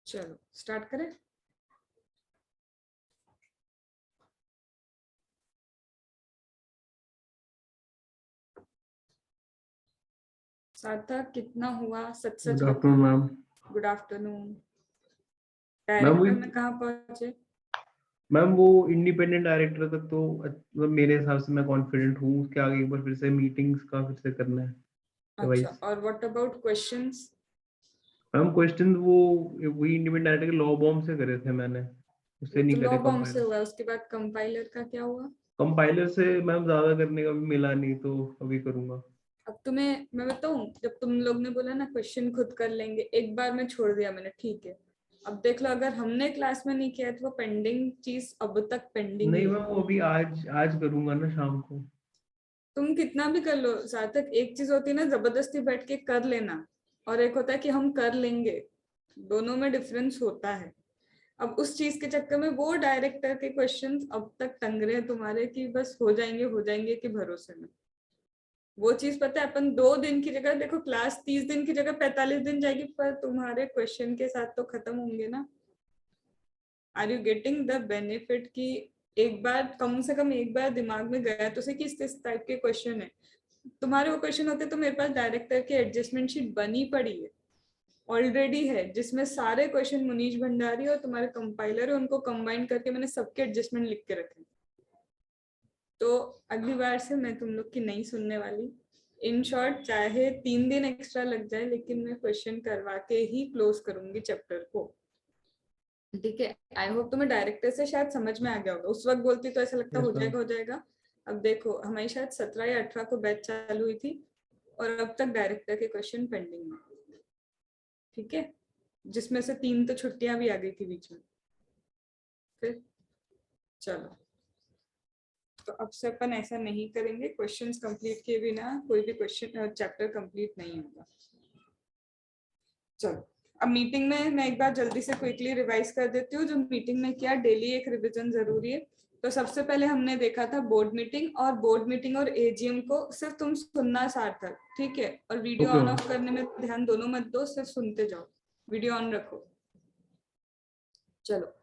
चलो स्टार्ट करें। सार्थक कितना हुआ? सच सच good afternoon ma'am. Good afternoon. Ma'am director में कहाँ पहुंचे? मैम वो इंडिपेंडेंट डायरेक्टर तक तो मतलब मेरे हिसाब से मैं कॉन्फिडेंट हूँ। उसके आगे एक बार फिर से मीटिंग्स का फिर से करना है अच्छा, रिवाइज। और what about questions? Ma'am question वो वही इंडिपेंडेंट डायरेक्टर के लॉ बॉम्ब से करे थे मैंने, वो उससे तो नहीं लॉ करे बॉम्ब से कंपाइलर। हुआ, उसके बाद कंपाइलर का क्या हुआ? कंपाइलर से मैम ज्यादा करने का भी मिला नहीं, तो अभी करूंगा। अब तुम्हें मैं बताऊं, जब तुम लोग ने बोला ना क्वेश्चन खुद कर लेंगे, एक बार में छोड़ दिया मैंने, ठीक है। अब देख लो, अगर हमने क्लास में नहीं किया तो वो पेंडिंग चीज अब तक पेंडिंग नहीं ही है। मैम वो अभी आज आज करूंगा ना शाम को। तुम कितना भी कर लो सार्थक, एक चीज होती है ना जबरदस्ती बैठ के कर लेना, और एक होता है कि हम कर लेंगे। दोनों में डिफरेंस होता है। अब उस चीज के चक्कर में वो डायरेक्टर के क्वेश्चंस अब तक टंग रहे हैं तुम्हारे कि बस हो जाएंगे के भरोसे में। वो चीज पता है, अपन 2 दिन की जगह, देखो क्लास 30 दिन की जगह 45 दिन जाएगी, पर तुम्हारे क्वेश्चन के साथ तो खत्म होंगे ना। Are you getting the benefit? कि एक बार, कम से कम एक बार दिमाग में गया तो से कि इस टाइप के क्वेश्चन है। तुम्हारे वो क्वेश्चन होते तो मेरे पास डायरेक्टर की एडजस्टमेंट शीट बनी पड़ी है, ऑलरेडी है, जिसमें सारे क्वेश्चन मुनीश भंडारी और तुम्हारे कंपाइलर है, उनको कंबाइन करके मैंने सबके एडजस्टमेंट लिख के रखे। तो अगली बार से मैं तुम लोग की नहीं सुनने वाली। इन शॉर्ट, चाहे 3 दिन एक्स्ट्रा लग जाए, लेकिन मैं क्वेश्चन करवा के ही क्लोज करूंगी चैप्टर को। ठीक है, आई होप तुम्हें डायरेक्टर से शायद समझ में आ गया होगा। उस वक्त बोलती तो ऐसा लगता यस हो मैम। जाएगा हो जाएगा। अब देखो, हमारी शायद 17 या 18 को बैच चालू हुई थी, और अब तक डायरेक्टर के क्वेश्चन पेंडिंग में। ठीक है, जिसमें से 3 तो छुट्टियां भी आ गई थी बीच में। फिर चलो, तो अब से अपन ऐसा नहीं करेंगे, क्वेश्चंस कंप्लीट किए बिना कोई भी क्वेश्चन चैप्टर कंप्लीट नहीं होगा। चलो, अब मीटिंग में मैं एक बार जल्दी से क्विकली रिवाइज कर देती हूँ जो मीटिंग में किया। डेली एक रिवीजन जरूरी है। तो सबसे पहले हमने देखा था बोर्ड मीटिंग, और बोर्ड मीटिंग और एजीएम को सिर्फ तुम सुनना सार्थक, ठीक है? और video okay on ma'am. Of करने में ध्यान दोनों मत दो, सिर्फ सुनते जाओ, वीडियो ऑन रखो। चलो,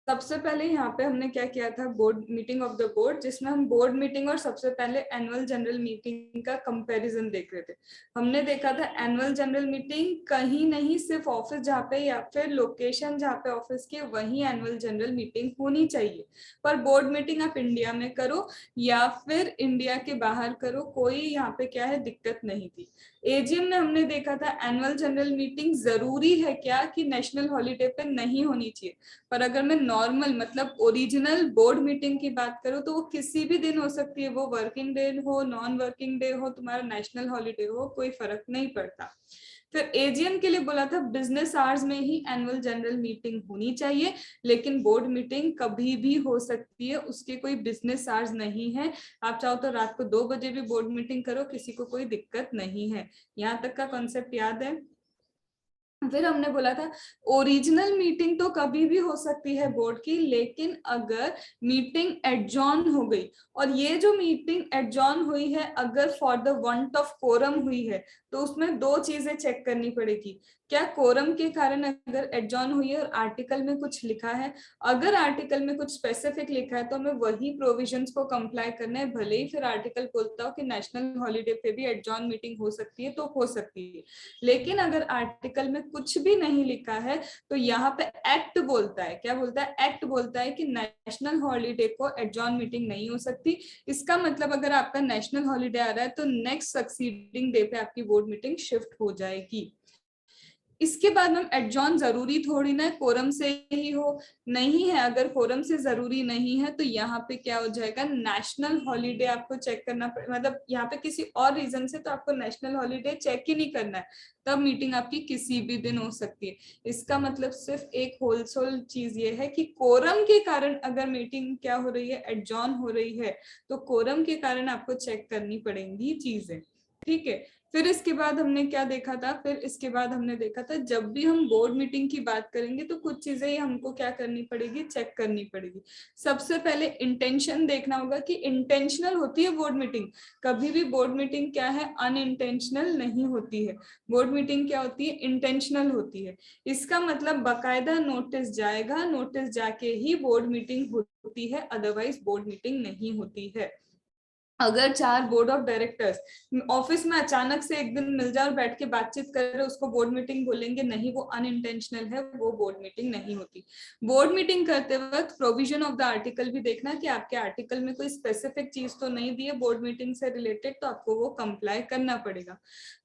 सबसे पहले यहाँ पे हमने क्या किया था, board meeting of the board, जिसमें हम बोर्ड मीटिंग और सबसे पहले एनुअल जनरल मीटिंग का कंपैरिजन देख रहे थे। हमने देखा था एनुअल जनरल मीटिंग कहीं नहीं, सिर्फ ऑफिस जहाँ पे या फिर लोकेशन जहाँ पे ऑफिस की, वहीं एनुअल जनरल मीटिंग होनी चाहिए। पर बोर्ड मीटिंग आप इंडिया में करो या फिर इंडिया के बाहर करो, कोई यहाँ पे क्या है दिक्कत नहीं थी। एजीएम में हमने देखा था एनुअल जनरल मीटिंग जरूरी है क्या, कि नेशनल हॉलीडे पे नहीं होनी चाहिए। पर अगर मैं नॉर्मल मतलब ओरिजिनल बोर्ड मीटिंग की बात करूं तो वो किसी भी दिन हो सकती है, वो वर्किंग डे हो, नॉन वर्किंग डे हो, तुम्हारा नेशनल हॉलीडे हो, कोई फर्क नहीं पड़ता। फिर एजीएम के लिए बोला था बिजनेस आवर्स में ही एनुअल जनरल मीटिंग होनी चाहिए, लेकिन बोर्ड मीटिंग कभी भी हो सकती है, उसके कोई बिजनेस आवर्स नहीं है। आप चाहो तो रात को 2 बजे भी बोर्ड मीटिंग करो, किसी को कोई दिक्कत नहीं है। यहाँ तक का कॉन्सेप्ट याद है? फिर हमने बोला था ओरिजिनल मीटिंग तो कभी भी हो सकती है बोर्ड की, लेकिन अगर मीटिंग एडजॉर्न हो गई, और ये जो मीटिंग एडजॉर्न हुई है अगर for the want of quorum हुई है, तो उसमें 2 चीजें चेक करनी पड़ेगी। क्या कोरम के कारण अगर एडजॉर्न हुई है और आर्टिकल में कुछ लिखा है, अगर आर्टिकल में कुछ स्पेसिफिक लिखा है तो हमें वही प्रोविजंस को कंप्लाई करना है, भले ही फिर आर्टिकल बोलता हो कि नेशनल हॉलीडे पे भी एडजॉर्न मीटिंग हो सकती है, तो हो सकती है। लेकिन अगर आर्टिकल में कुछ भी नहीं लिखा है, तो यहाँ पे एक्ट बोलता है, क्या बोलता है? एक्ट बोलता है कि नेशनल हॉलीडे को एडजॉर्न मीटिंग नहीं हो सकती। इसका मतलब अगर आपका नेशनल हॉलीडे आ रहा है तो नेक्स्ट सक्सीडिंग डे पे आपकी बोर्ड मीटिंग शिफ्ट हो जाएगी। इसके बाद में एडजॉर्न जरूरी थोड़ी ना कोरम से ही हो, नहीं है। अगर कोरम से जरूरी नहीं है तो यहाँ पे क्या हो जाएगा, नेशनल हॉलीडे आपको चेक करना मतलब यहाँ पे किसी और रीजन से तो आपको नेशनल हॉलीडे चेक ही नहीं करना है, तब मीटिंग आपकी किसी भी दिन हो सकती है। इसका मतलब सिर्फ एक होलसोल चीज ये है कि कोरम के कारण अगर मीटिंग क्या हो रही है, एडजॉर्न हो रही है, तो कोरम के कारण आपको चेक करनी पड़ेंगी चीजें। ठीक है, फिर इसके बाद हमने क्या देखा था, फिर इसके बाद हमने देखा था जब भी हम बोर्ड मीटिंग की बात करेंगे तो कुछ चीजें हमको क्या करनी पड़ेगी, चेक करनी पड़ेगी। सबसे पहले इंटेंशन देखना होगा कि इंटेंशनल होती है बोर्ड मीटिंग। कभी भी बोर्ड मीटिंग क्या है, अनइंटेंशनल नहीं होती है। बोर्ड मीटिंग क्या होती है, इंटेंशनल होती है। इसका मतलब बकायदा नोटिस जाएगा, नोटिस जाके ही बोर्ड मीटिंग होती है, अदरवाइज बोर्ड मीटिंग नहीं होती है। अगर 4 बोर्ड ऑफ डायरेक्टर्स ऑफिस में अचानक से एक दिन मिल जाए और बैठ के बातचीत कर रहे, उसको बोर्ड मीटिंग बोलेंगे नहीं, वो अनइंटेंशनल है, वो बोर्ड मीटिंग नहीं होती। बोर्ड मीटिंग करते वक्त प्रोविजन ऑफ द आर्टिकल भी देखना कि आपके आर्टिकल में कोई स्पेसिफिक चीज तो नहीं दी है बोर्ड मीटिंग से रिलेटेड, तो आपको वो कंप्लाई करना पड़ेगा।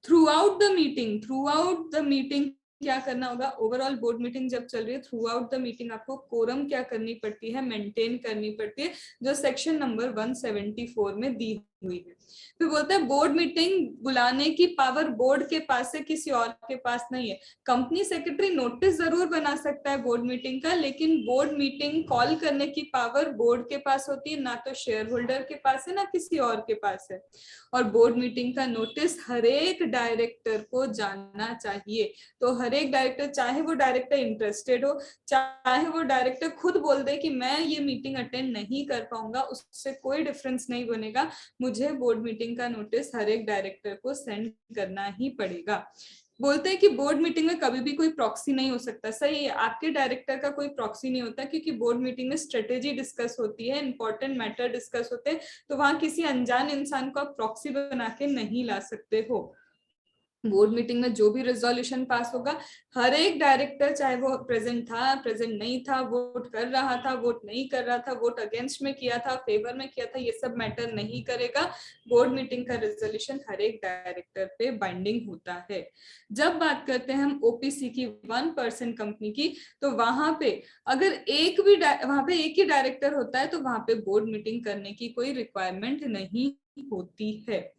थ्रू आउट द मीटिंग क्या करना होगा, ओवरऑल बोर्ड मीटिंग जब चल रही है, थ्रू आउट द मीटिंग आपको कोरम क्या करनी पड़ती है, मेंटेन करनी पड़ती है, जो सेक्शन नंबर 174 में दी हुई है। फिर बोलते हैं बोर्ड मीटिंग बुलाने की पावर बोर्ड के पास है, किसी और के पास नहीं है। कंपनी सेक्रेटरी नोटिस जरूर बना सकता है बोर्ड मीटिंग का, लेकिन बोर्ड मीटिंग कॉल करने की पावर बोर्ड के पास होती है, ना तो शेयर होल्डर के पास है, ना किसी और के पास है। और बोर्ड मीटिंग का नोटिस हर एक डायरेक्टर को जानना चाहिए। तो हर एक डायरेक्टर, चाहे वो डायरेक्टर इंटरेस्टेड हो, चाहे वो डायरेक्टर खुद बोल दे कि मैं ये मीटिंग अटेंड नहीं कर पाऊंगा, उससे कोई डिफरेंस नहीं बनेगा, मुझे बोर्ड मीटिंग का नोटिस हर एक डायरेक्टर को सेंड करना ही पड़ेगा। बोलते हैं कि बोर्ड मीटिंग में कभी भी कोई प्रॉक्सी नहीं हो सकता। सही है, आपके डायरेक्टर का कोई प्रॉक्सी नहीं होता, क्योंकि बोर्ड मीटिंग में स्ट्रेटेजी डिस्कस होती है, इंपॉर्टेंट मैटर डिस्कस होते हैं, तो वहां किसी अनजान इंसान को आप प्रॉक्सी बना के नहीं ला सकते हो। बोर्ड मीटिंग में जो भी रेजोल्यूशन पास होगा, हर एक डायरेक्टर, चाहे वो प्रेजेंट था, प्रेजेंट नहीं था, वोट कर रहा था, वोट नहीं कर रहा था, वोट अगेंस्ट में किया था, फेवर में किया था, ये सब मैटर नहीं करेगा। बोर्ड मीटिंग का रेजोल्यूशन हर एक डायरेक्टर पे बाइंडिंग होता है। जब बात करते हैं हम ओपीसी की 1% कंपनी की, तो वहां पे अगर वहां पे एक ही डायरेक्टर होता है, तो वहां पे बोर्ड मीटिंग करने की कोई रिक्वायरमेंट नहीं होती है।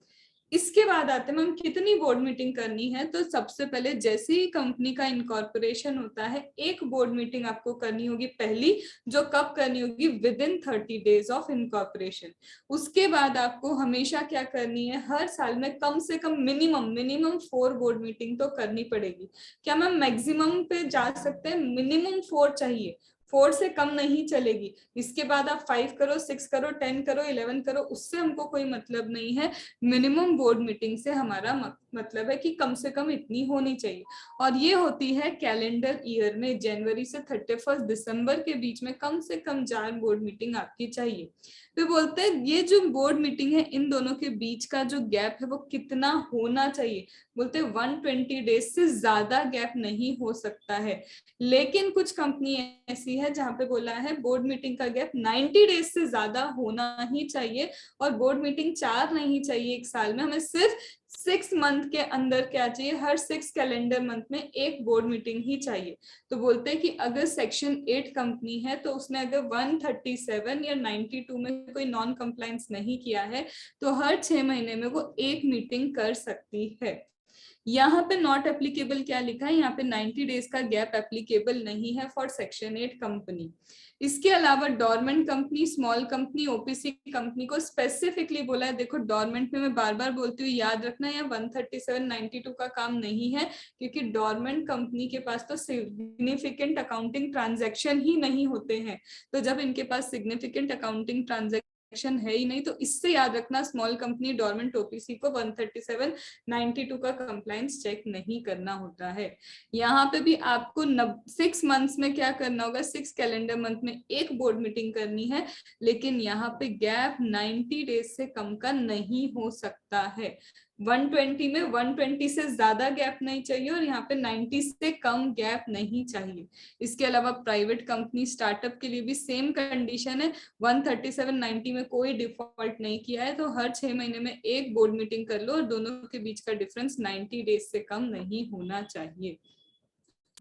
इसके बाद आते हैं हम कितनी बोर्ड मीटिंग करनी है। तो सबसे पहले जैसे ही कंपनी का इनकॉर्पोरेशन होता है, एक बोर्ड मीटिंग आपको करनी होगी पहली, जो कब करनी होगी, with in 30 days of incorporation. उसके बाद आपको हमेशा क्या करनी है, हर साल में कम से कम मिनिमम 4 बोर्ड मीटिंग तो करनी पड़ेगी। क्या मैम मैक्सिमम पे जा सकते हैं, मिनिमम 4 चाहिए, 4 से कम नहीं चलेगी। इसके बाद आप 5 करो, 6 करो, 10 करो, 11 करो, उससे हमको कोई मतलब नहीं है। मिनिमम बोर्ड मीटिंग से हमारा मतलब है कि कम से कम इतनी होनी चाहिए। और ये होती है कैलेंडर ईयर में, जनवरी से 31 दिसंबर के बीच में कम से कम 4 बोर्ड मीटिंग आपकी चाहिए। फिर बोलते हैं ये जो बोर्ड मीटिंग है, इन दोनों के बीच का जो गैप है वो कितना होना चाहिए। बोलते हैं 120 डेज से ज्यादा गैप नहीं हो सकता है। लेकिन कुछ कंपनी ऐसी है जहां पे बोला है बोर्ड मीटिंग का गैप 90 डेज से ज्यादा होना ही चाहिए, और बोर्ड मीटिंग 4 नहीं चाहिए एक साल में, हमें सिर्फ 6 मंथ के अंदर क्या चाहिए, हर 6 कैलेंडर मंथ में एक बोर्ड मीटिंग ही चाहिए। तो बोलते हैं कि अगर सेक्शन 8 कंपनी है, तो उसने अगर 137 या 92 में कोई नॉन कंप्लायंस नहीं किया है, तो हर 6 महीने में वो एक मीटिंग कर सकती है। यहाँ पे नॉट एप्लीकेबल क्या लिखा है, यहाँ पे 90 डेज का गैप एप्लीकेबल नहीं है फॉर सेक्शन 8 कंपनी। इसके अलावा dormant company, small company, OPC company को स्पेसिफिकली बोला है। देखो डॉर्मेंट में मैं बार बार बोलती हूँ, याद रखना, यहाँ 137-92 का काम नहीं है, क्योंकि डॉर्मेंट कंपनी के पास तो सिग्निफिकेंट अकाउंटिंग ट्रांजैक्शन ही नहीं होते हैं। तो जब इनके पास सिग्निफिकेंट अकाउंटिंग ट्रांजैक्शन है ही नहीं, तो इससे याद रखना, स्मॉल कंपनी डॉर्मेंट ओपीसी को 137-92 का कंप्लायंस चेक नहीं करना होता है। यहाँ पे भी आपको 6 मंथ्स में क्या करना होगा, 6 कैलेंडर मंथ में एक बोर्ड मीटिंग करनी है, लेकिन यहाँ पे गैप 90 डेज से कम का नहीं हो सकता है। 120 में 120 से ज्यादा गैप नहीं चाहिए, और यहाँ पे 90 से कम गैप नहीं चाहिए। इसके अलावा प्राइवेट कंपनी, स्टार्टअप के लिए भी सेम कंडीशन है, 137-90 में कोई डिफॉल्ट नहीं किया है, तो हर 6 महीने में एक बोर्ड मीटिंग कर लो, और दोनों के बीच का डिफरेंस 90 डेज से कम नहीं होना चाहिए।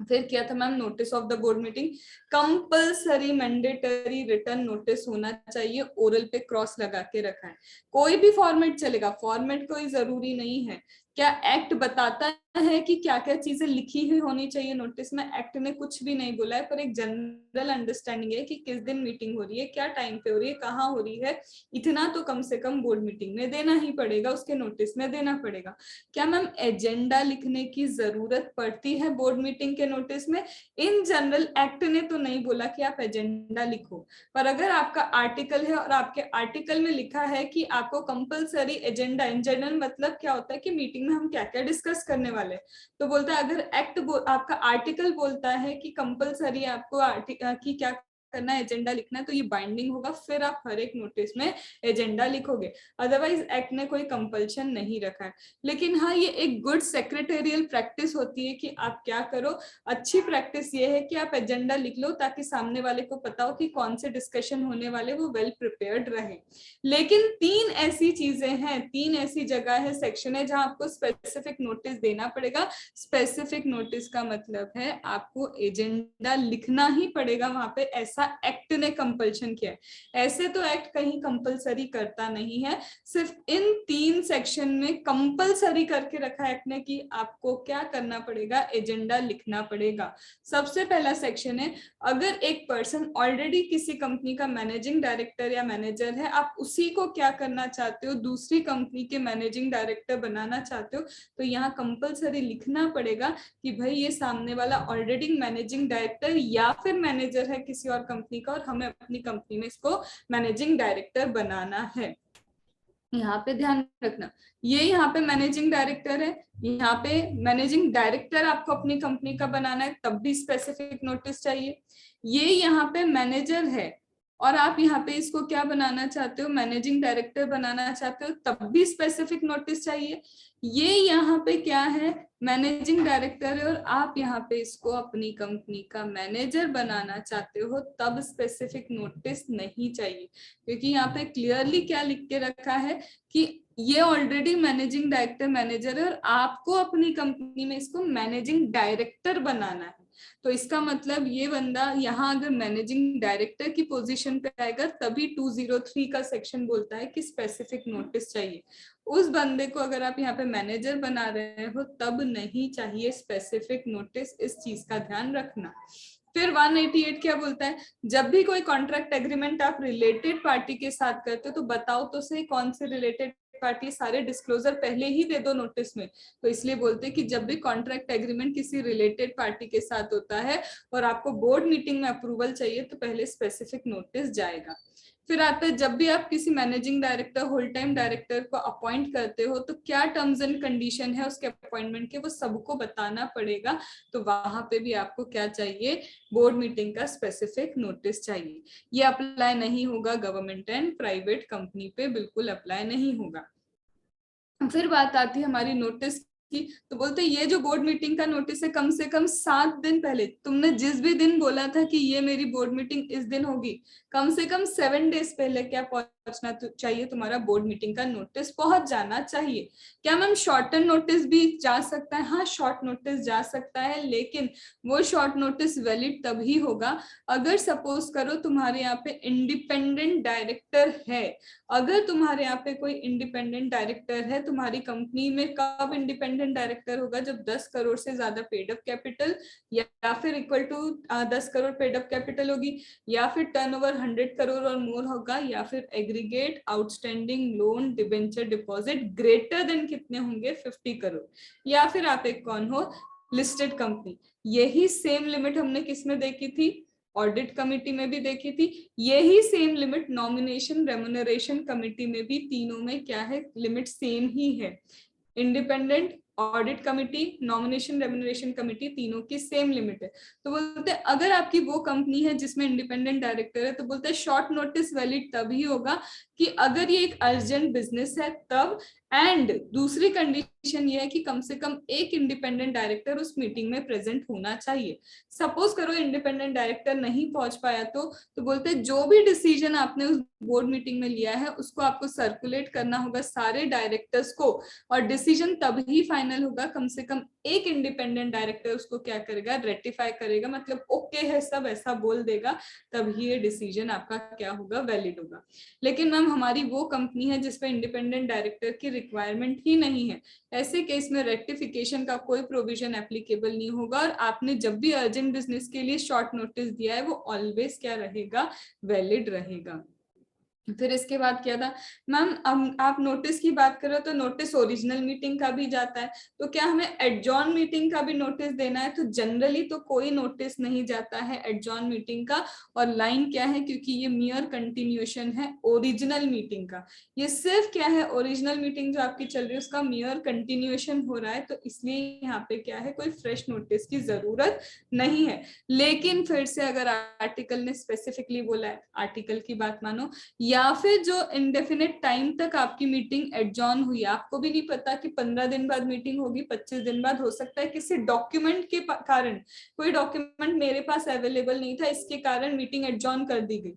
फिर क्या था ma'am, notice of the board meeting, compulsory mandatory return notice होना चाहिए, ओरल पे क्रॉस लगा के रखा है। कोई भी फॉर्मेट चलेगा, फॉर्मेट कोई जरूरी नहीं है। क्या एक्ट बताता है कि क्या क्या चीजें लिखी हुई होनी चाहिए नोटिस में, एक्ट ने कुछ भी नहीं बोला है, पर एक जनरल अंडरस्टैंडिंग है कि किस दिन मीटिंग हो रही है, क्या टाइम पे हो रही है, कहाँ हो रही है, इतना तो कम से कम बोर्ड मीटिंग में देना ही पड़ेगा, उसके नोटिस में देना पड़ेगा। क्या मैम एजेंडा लिखने की जरूरत पड़ती है बोर्ड मीटिंग के नोटिस में? इन जनरल एक्ट ने तो नहीं बोला कि आप एजेंडा लिखो, पर अगर आपका आर्टिकल है और आपके आर्टिकल में लिखा है कि आपको कंपलसरी एजेंडा, इन जनरल मतलब क्या होता है कि मीटिंग में हम क्या क्या डिस्कस करने वाले, तो बोलता है अगर एक्ट आपका आर्टिकल बोलता है कि कंपलसरी आपको कि क्या करना है, एजेंडा लिखना है, तो ये बाइंडिंग होगा, फिर आप हर एक नोटिस में एजेंडा लिखोगे, अदरवाइज एक्ट ने कोई कंपल्शन नहीं रखा है। लेकिन हाँ, ये एक गुड सेक्रेटेरियल प्रैक्टिस होती है कि आप क्या करो, अच्छी प्रैक्टिस ये है कि आप एजेंडा लिख लो ताकि सामने वाले को पता हो कि कौन से डिस्कशन होने वाले, वो वेल प्रिपेयर्ड रहे। लेकिन 3 ऐसी चीजें हैं, 3 ऐसी जगह है, सेक्शन है, जहां आपको स्पेसिफिक नोटिस देना पड़ेगा। स्पेसिफिक नोटिस का मतलब है आपको एजेंडा लिखना ही पड़ेगा वहां पे, ऐसा एक्ट ने कंपल्शन किया है। ऐसे तो एक्ट कहीं कंपलसरी करता नहीं है, सिर्फ इन 3 सेक्शन में कंपलसरी करके रखा एक्ट ने कि आपको क्या करना पड़ेगा, एजेंडा लिखना पड़ेगा। सबसे पहला सेक्शन है, अगर एक पर्सन ऑलरेडी किसी कंपनी का मैनेजिंग डायरेक्टर या मैनेजर है, आप उसी को क्या करना चाहते हो, दूसरी कंपनी के मैनेजिंग डायरेक्टर बनाना चाहते हो, तो यहाँ कंपलसरी लिखना पड़ेगा कि भाई ये सामने वाला ऑलरेडी मैनेजिंग डायरेक्टर या फिर मैनेजर है किसी और कंपनी का, और हमें अपनी कंपनी में इसको मैनेजिंग डायरेक्टर बनाना है। यहाँ पे ध्यान रखना, ये यहाँ पे मैनेजिंग डायरेक्टर है, यहाँ पे मैनेजिंग डायरेक्टर आपको अपनी कंपनी का बनाना है, तब भी स्पेसिफिक नोटिस चाहिए। ये यहाँ पे मैनेजर है और आप यहाँ पे इसको क्या बनाना चाहते हो, मैनेजिंग डायरेक्टर बनाना चाहते हो, तब भी स्पेसिफिक नोटिस चाहिए। ये यहाँ पे क्या है, मैनेजिंग डायरेक्टर है और आप यहाँ पे इसको अपनी कंपनी का मैनेजर बनाना चाहते हो, तब स्पेसिफिक नोटिस नहीं चाहिए, क्योंकि यहाँ पे क्लियरली क्या लिख के रखा है कि ये ऑलरेडी मैनेजिंग डायरेक्टर मैनेजर है और आपको अपनी कंपनी में इसको मैनेजिंग डायरेक्टर बनाना है। तो इसका मतलब ये बंदा यहाँ अगर मैनेजिंग डायरेक्टर की पोजीशन पे आएगा, तभी 203 का सेक्शन बोलता है कि स्पेसिफिक नोटिस चाहिए। उस बंदे को अगर आप यहाँ पे मैनेजर बना रहे हो, तब नहीं चाहिए स्पेसिफिक नोटिस, इस चीज का ध्यान रखना। फिर 188 क्या बोलता है, जब भी कोई कॉन्ट्रैक्ट एग्रीमेंट आप रिलेटेड पार्टी के साथ करते हो, तो बताओ तो सही कौन से रिलेटेड पार्टी, सारे डिस्क्लोजर पहले ही दे दो नोटिस में। तो इसलिए बोलते हैं कि जब भी कॉन्ट्रैक्ट एग्रीमेंट किसी रिलेटेड पार्टी के साथ होता है और आपको बोर्ड मीटिंग में अप्रूवल चाहिए, तो पहले स्पेसिफिक नोटिस जाएगा। फिर आता है, जब भी आप किसी managing director, whole time director को अपॉइंट करते हो, तो क्या टर्म्स एंड कंडीशन है उसके अपॉइंटमेंट के, वो सबको बताना पड़ेगा। तो वहां पे भी आपको क्या चाहिए, बोर्ड मीटिंग का स्पेसिफिक नोटिस चाहिए। ये अप्लाई नहीं होगा गवर्नमेंट एंड प्राइवेट कंपनी पे, बिल्कुल अप्लाई नहीं होगा। फिर बात आती है हमारी नोटिस की, तो बोलते ये जो बोर्ड मीटिंग का नोटिस है, कम से कम 7 दिन पहले, तुमने जिस भी दिन बोला था कि ये मेरी बोर्ड मीटिंग इस दिन होगी, कम से कम 7 डेज पहले क्या पहुंचना चाहिए, तुम्हारा बोर्ड मीटिंग का नोटिस पहुंच जाना चाहिए। क्या मैम शॉर्टन नोटिस भी जा सकता है? हाँ, शॉर्ट नोटिस जा सकता है, लेकिन वो शॉर्ट नोटिस वैलिड तभी होगा अगर सपोज करो तुम्हारे यहाँ पे इंडिपेंडेंट डायरेक्टर है। अगर तुम्हारे यहाँ पे कोई इंडिपेंडेंट डायरेक्टर है तुम्हारी कंपनी में, कब इंडिपेंडेंट डायरेक्टर होगा, जब 10 करोड़ से ज्यादा पेड अप कैपिटल या फिर equal to 10 crore paid up capital होगी, या फिर टर्नओवर 100 करोड़ और मोर होगा, या फिर aggregate outstanding loan debenture deposit greater than कितने होंगे, 50 करोड़, या फिर आप एक कौन हो, लिस्टेड कंपनी। यही सेम लिमिट हमने किस में देखी थी, ऑडिट कमेटी में भी देखी थी। यही same limit nomination remuneration committee में भी, तीनों में क्या है, लिमिट सेम ही है। Independent, audit committee, nomination remuneration committee, तीनों की सेम लिमिट है। तो बोलते हैं अगर आपकी वो कंपनी है जिसमें इंडिपेंडेंट डायरेक्टर है, तो बोलते हैं शॉर्ट नोटिस वैलिड तभी होगा कि अगर ये एक अर्जेंट बिजनेस है तब, एंड दूसरी कंडीशन ये है कि कम से कम एक इंडिपेंडेंट डायरेक्टर उस मीटिंग में प्रेजेंट होना चाहिए। सपोज करो इंडिपेंडेंट डायरेक्टर नहीं पहुंच पाया, तो बोलते हैं जो भी डिसीजन आपने उस बोर्ड मीटिंग में लिया है उसको आपको सर्कुलेट करना होगा सारे डायरेक्टर्स को, और डिसीजन तभी फाइनल होगा कम से कम एक इंडिपेंडेंट डायरेक्टर उसको क्या करेगा, रेटिफाई करेगा, मतलब ओके है सब, ऐसा बोल देगा, तभी ये डिसीजन आपका क्या होगा, वैलिड होगा। लेकिन मैम हमारी वो कंपनी है जिसपे इंडिपेंडेंट डायरेक्टर की रिक्वायरमेंट ही नहीं है, ऐसे केस में रेक्टिफिकेशन का कोई प्रोविजन एप्लीकेबल नहीं होगा और आपने जब भी अर्जेंट बिजनेस के लिए शॉर्ट नोटिस दिया है वो ऑलवेज क्या रहेगा, वैलिड रहेगा। फिर इसके बाद क्या था मैम, आप नोटिस की बात करो तो नोटिस ओरिजिनल मीटिंग का भी जाता है, तो क्या हमें एडजॉर्न मीटिंग का भी नोटिस देना है? तो जनरली तो कोई नोटिस नहीं जाता है एडजॉर्न मीटिंग का, और लाइन क्या है, क्योंकि ये मियर कंटिन्यूएशन है ओरिजिनल मीटिंग का, ये सिर्फ क्या है, ओरिजिनल मीटिंग जो आपकी चल रही है उसका मियर कंटिन्यूएशन हो रहा है, तो इसलिए यहाँ पे क्या है, कोई फ्रेश नोटिस की जरूरत नहीं है। लेकिन फिर से अगर आर्टिकल ने स्पेसिफिकली बोला है, आर्टिकल की बात मानो, या फिर जो इंडेफिनिट टाइम तक आपकी मीटिंग एडजॉर्न हुई, आपको भी नहीं पता कि 15 दिन बाद मीटिंग होगी, 25 दिन बाद हो सकता है, किसी डॉक्यूमेंट के कारण, कोई डॉक्यूमेंट मेरे पास अवेलेबल नहीं था, इसके कारण मीटिंग एडजॉर्न कर दी गई,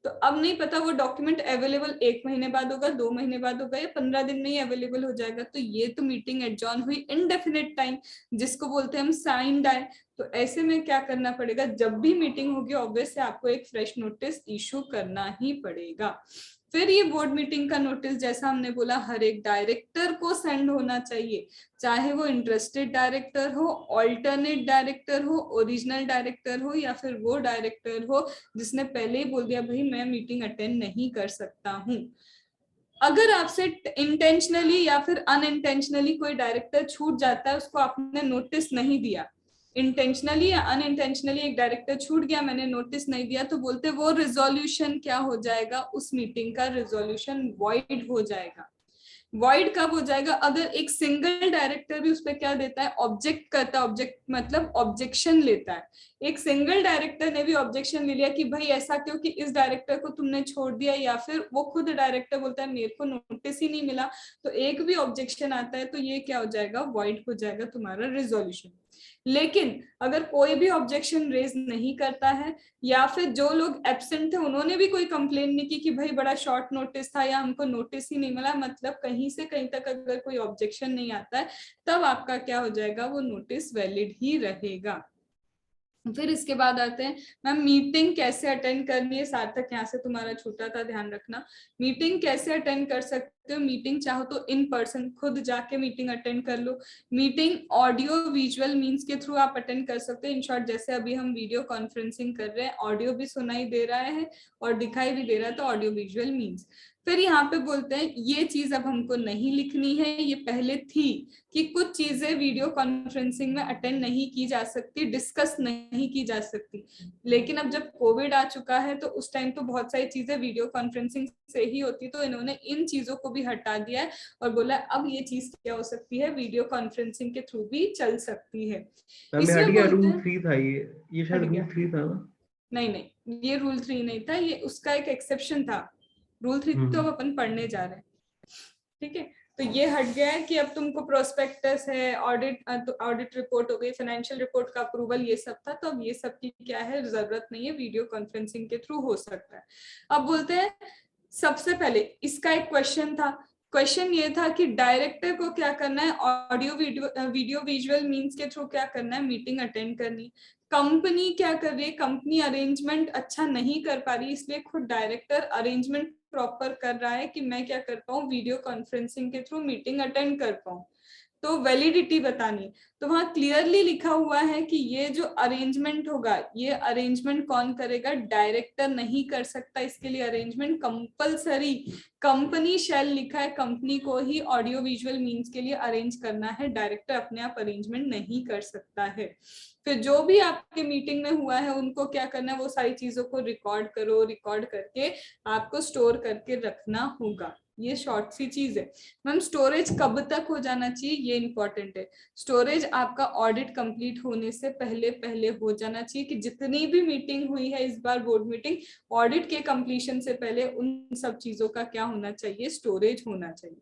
तो अब नहीं पता वो डॉक्यूमेंट अवेलेबल 1 महीने बाद होगा, 2 महीने बाद होगा, या 15 दिन में ही अवेलेबल हो जाएगा, तो ये तो मीटिंग एडजॉर्न हुई इनडेफिनिट टाइम, जिसको बोलते हैं हम साइंड आए। तो ऐसे में क्या करना पड़ेगा, जब भी मीटिंग होगी ऑब्वियस से आपको एक फ्रेश नोटिस इशू करना ही पड़ेगा। फिर ये बोर्ड मीटिंग का नोटिस, जैसा हमने बोला, हर एक डायरेक्टर को सेंड होना चाहिए, चाहे वो इंटरेस्टेड डायरेक्टर हो, ऑल्टरनेट डायरेक्टर हो, ओरिजिनल डायरेक्टर हो, या फिर वो डायरेक्टर हो जिसने पहले ही बोल दिया भाई मैं मीटिंग अटेंड नहीं कर सकता हूँ। अगर आपसे इंटेंशनली या फिर अनइंटेंशनली कोई डायरेक्टर छूट जाता है, उसको आपने नोटिस नहीं दिया, इंटेंशनली या अनइंटेंशनली एक डायरेक्टर छूट गया, मैंने नोटिस नहीं दिया, तो बोलते वो रिजोल्यूशन क्या हो जाएगा, उस मीटिंग का रिजोल्यूशन वॉइड हो जाएगा। वॉइड कब हो जाएगा, अगर एक सिंगल डायरेक्टर भी उस पर क्या देता है, ऑब्जेक्ट करता है, ऑब्जेक्ट मतलब ऑब्जेक्शन लेता है, एक सिंगल डायरेक्टर ने भी ऑब्जेक्शन ले लिया कि भाई ऐसा क्यों कि इस डायरेक्टर को तुमने छोड़ दिया, या फिर वो खुद डायरेक्टर बोलता है मेरे को नोटिस ही नहीं मिला, तो एक भी ऑब्जेक्शन आता है, तो ये क्या हो जाएगा, वॉइड हो जाएगा तुम्हारा रिजोल्यूशन। लेकिन अगर कोई भी ऑब्जेक्शन रेज नहीं करता है, या फिर जो लोग एब्सेंट थे उन्होंने भी कोई कंप्लेन नहीं की कि भाई बड़ा शॉर्ट नोटिस था या हमको नोटिस ही नहीं मिला, मतलब कहीं से कहीं तक अगर कोई ऑब्जेक्शन नहीं आता है, तब आपका क्या हो जाएगा, वो नोटिस वैलिड ही रहेगा। फिर इसके बाद आते हैं मैम, मीटिंग कैसे अटेंड करनी है, सार्थक यहाँ से तुम्हारा छूटा था, ध्यान रखना। मीटिंग कैसे अटेंड कर सकते हो, मीटिंग चाहो तो इन पर्सन खुद जाके मीटिंग अटेंड कर लो, मीटिंग ऑडियो विजुअल मीन्स के थ्रू आप अटेंड कर सकते हो। इन शॉर्ट जैसे अभी हम वीडियो कॉन्फ्रेंसिंग कर रहे हैं, ऑडियो भी सुनाई दे रहा है और दिखाई भी दे रहा है, तो ऑडियो विजुअल मीन्स। फिर यहाँ पे बोलते हैं ये चीज अब हमको नहीं लिखनी है, ये पहले थी कि कुछ चीजें वीडियो कॉन्फ्रेंसिंग में अटेंड नहीं की जा सकती, डिस्कस नहीं की जा सकती, लेकिन अब जब कोविड आ चुका है तो उस टाइम तो बहुत सारी चीजें वीडियो कॉन्फ्रेंसिंग से ही होती, तो इन्होंने इन चीजों को भी हटा दिया है और बोला अब ये चीज क्या हो सकती है, वीडियो कॉन्फ्रेंसिंग के थ्रू भी चल सकती है। इसमें बोलते रूल हैं 3 था, ये शायद रूल 3 था ना? नहीं, ये रूल 3 नहीं था, ये उसका एक एक्सेप्शन था, रूल 3 तो अब अपन पढ़ने जा रहे हैं, ठीक है। तो ये हट गया है कि अब तुमको प्रोस्पेक्टस है, ऑडिट रिपोर्ट हो गई, फाइनेंशियल रिपोर्ट का अप्रूवल, ये सब था, तो अब ये सब की क्या है, जरूरत नहीं है, वीडियो कॉन्फ्रेंसिंग के थ्रू हो सकता है। अब बोलते हैं सबसे पहले इसका एक क्वेश्चन था, क्वेश्चन ये था कि डायरेक्टर को क्या करना है, ऑडियो वीडियो विजुअल मीन्स के थ्रू क्या करना है, मीटिंग अटेंड करनी। कंपनी क्या कर रही है, कंपनी अरेंजमेंट अच्छा नहीं कर पा रही, इसलिए खुद डायरेक्टर अरेंजमेंट प्रॉपर कर रहा है कि मैं क्या कर पाऊँ, वीडियो कॉन्फ्रेंसिंग के थ्रू मीटिंग अटेंड कर पाऊँ, तो वैलिडिटी बतानी। तो वहां क्लियरली लिखा हुआ है कि ये जो अरेंजमेंट होगा, ये अरेंजमेंट कौन करेगा, डायरेक्टर नहीं कर सकता, इसके लिए अरेंजमेंट कंपलसरी कंपनी शैल लिखा है, कंपनी को ही ऑडियो विजुअल मीन्स के लिए अरेंज करना है, डायरेक्टर अपने आप अरेंजमेंट नहीं कर सकता है। फिर जो भी आपके मीटिंग में हुआ है उनको क्या करना है, वो सारी चीजों को रिकॉर्ड करो, रिकॉर्ड करके आपको स्टोर करके रखना होगा। ये शॉर्ट सी चीज है। मैम स्टोरेज कब तक हो जाना चाहिए, ये इंपॉर्टेंट है। स्टोरेज आपका ऑडिट कंप्लीट होने से पहले पहले हो जाना चाहिए, कि जितनी भी मीटिंग हुई है इस बार बोर्ड मीटिंग, ऑडिट के कंप्लीशन से पहले उन सब चीजों का क्या होना चाहिए, स्टोरेज होना चाहिए।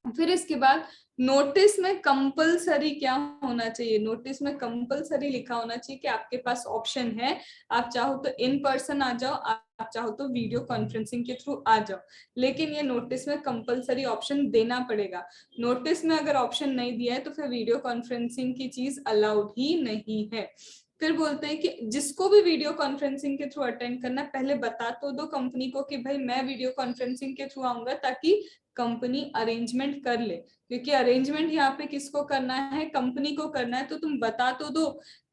फिर इसके बाद नोटिस में कंपलसरी क्या होना चाहिए, नोटिस में कंपलसरी लिखा होना चाहिए कि आपके पास ऑप्शन है, आप चाहो तो इन पर्सन आ जाओ, आप चाहो तो वीडियो कॉन्फ्रेंसिंग के थ्रू आ जाओ, लेकिन ये नोटिस में कंपलसरी ऑप्शन देना पड़ेगा। नोटिस में अगर ऑप्शन नहीं दिया है तो फिर वीडियो कॉन्फ्रेंसिंग की चीज अलाउड ही नहीं है। फिर बोलते हैं कि जिसको भी वीडियो कॉन्फ्रेंसिंग के थ्रू अटेंड करना, पहले बता तो दो कंपनी को कि भाई मैं वीडियो कॉन्फ्रेंसिंग के थ्रू आऊंगा, ताकि कंपनी अरेंजमेंट कर ले, क्योंकि अरेंजमेंट यहाँ पे किसको करना है, कंपनी को करना है। तो तुम बता तो दो,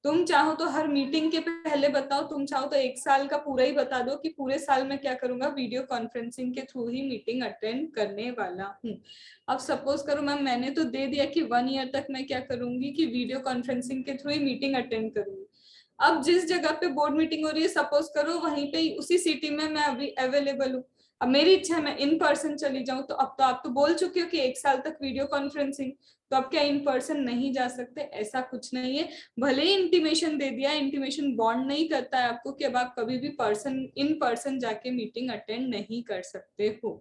तुम चाहो तो हर मीटिंग के पहले बताओ, तुम चाहो तो 1 साल का पूरा ही बता दो कि पूरे साल में क्या करूंगा, वीडियो कॉन्फ्रेंसिंग के थ्रू ही मीटिंग अटेंड करने वाला हूँ। अब सपोज करो मैम मैंने तो दे दिया कि 1 ईयर तक मैं क्या करूंगी कि वीडियो कॉन्फ्रेंसिंग के थ्रू ही मीटिंग अटेंड करूंगी। अब जिस जगह पे बोर्ड मीटिंग हो रही है सपोज करो वहीं पे उसी सिटी में मैं अभी अवेलेबल हूँ, अब मेरी इच्छा है मैं इन पर्सन चली जाऊं, तो अब तो आप तो बोल चुके हो कि 1 साल तक वीडियो कॉन्फ्रेंसिंग, तो अब क्या इन पर्सन नहीं जा सकते? ऐसा कुछ नहीं है। भले ही इंटीमेशन दे दिया, इंटीमेशन बॉन्ड नहीं करता है आपको कि अब आप कभी भी इन पर्सन जाके मीटिंग अटेंड नहीं कर सकते हो।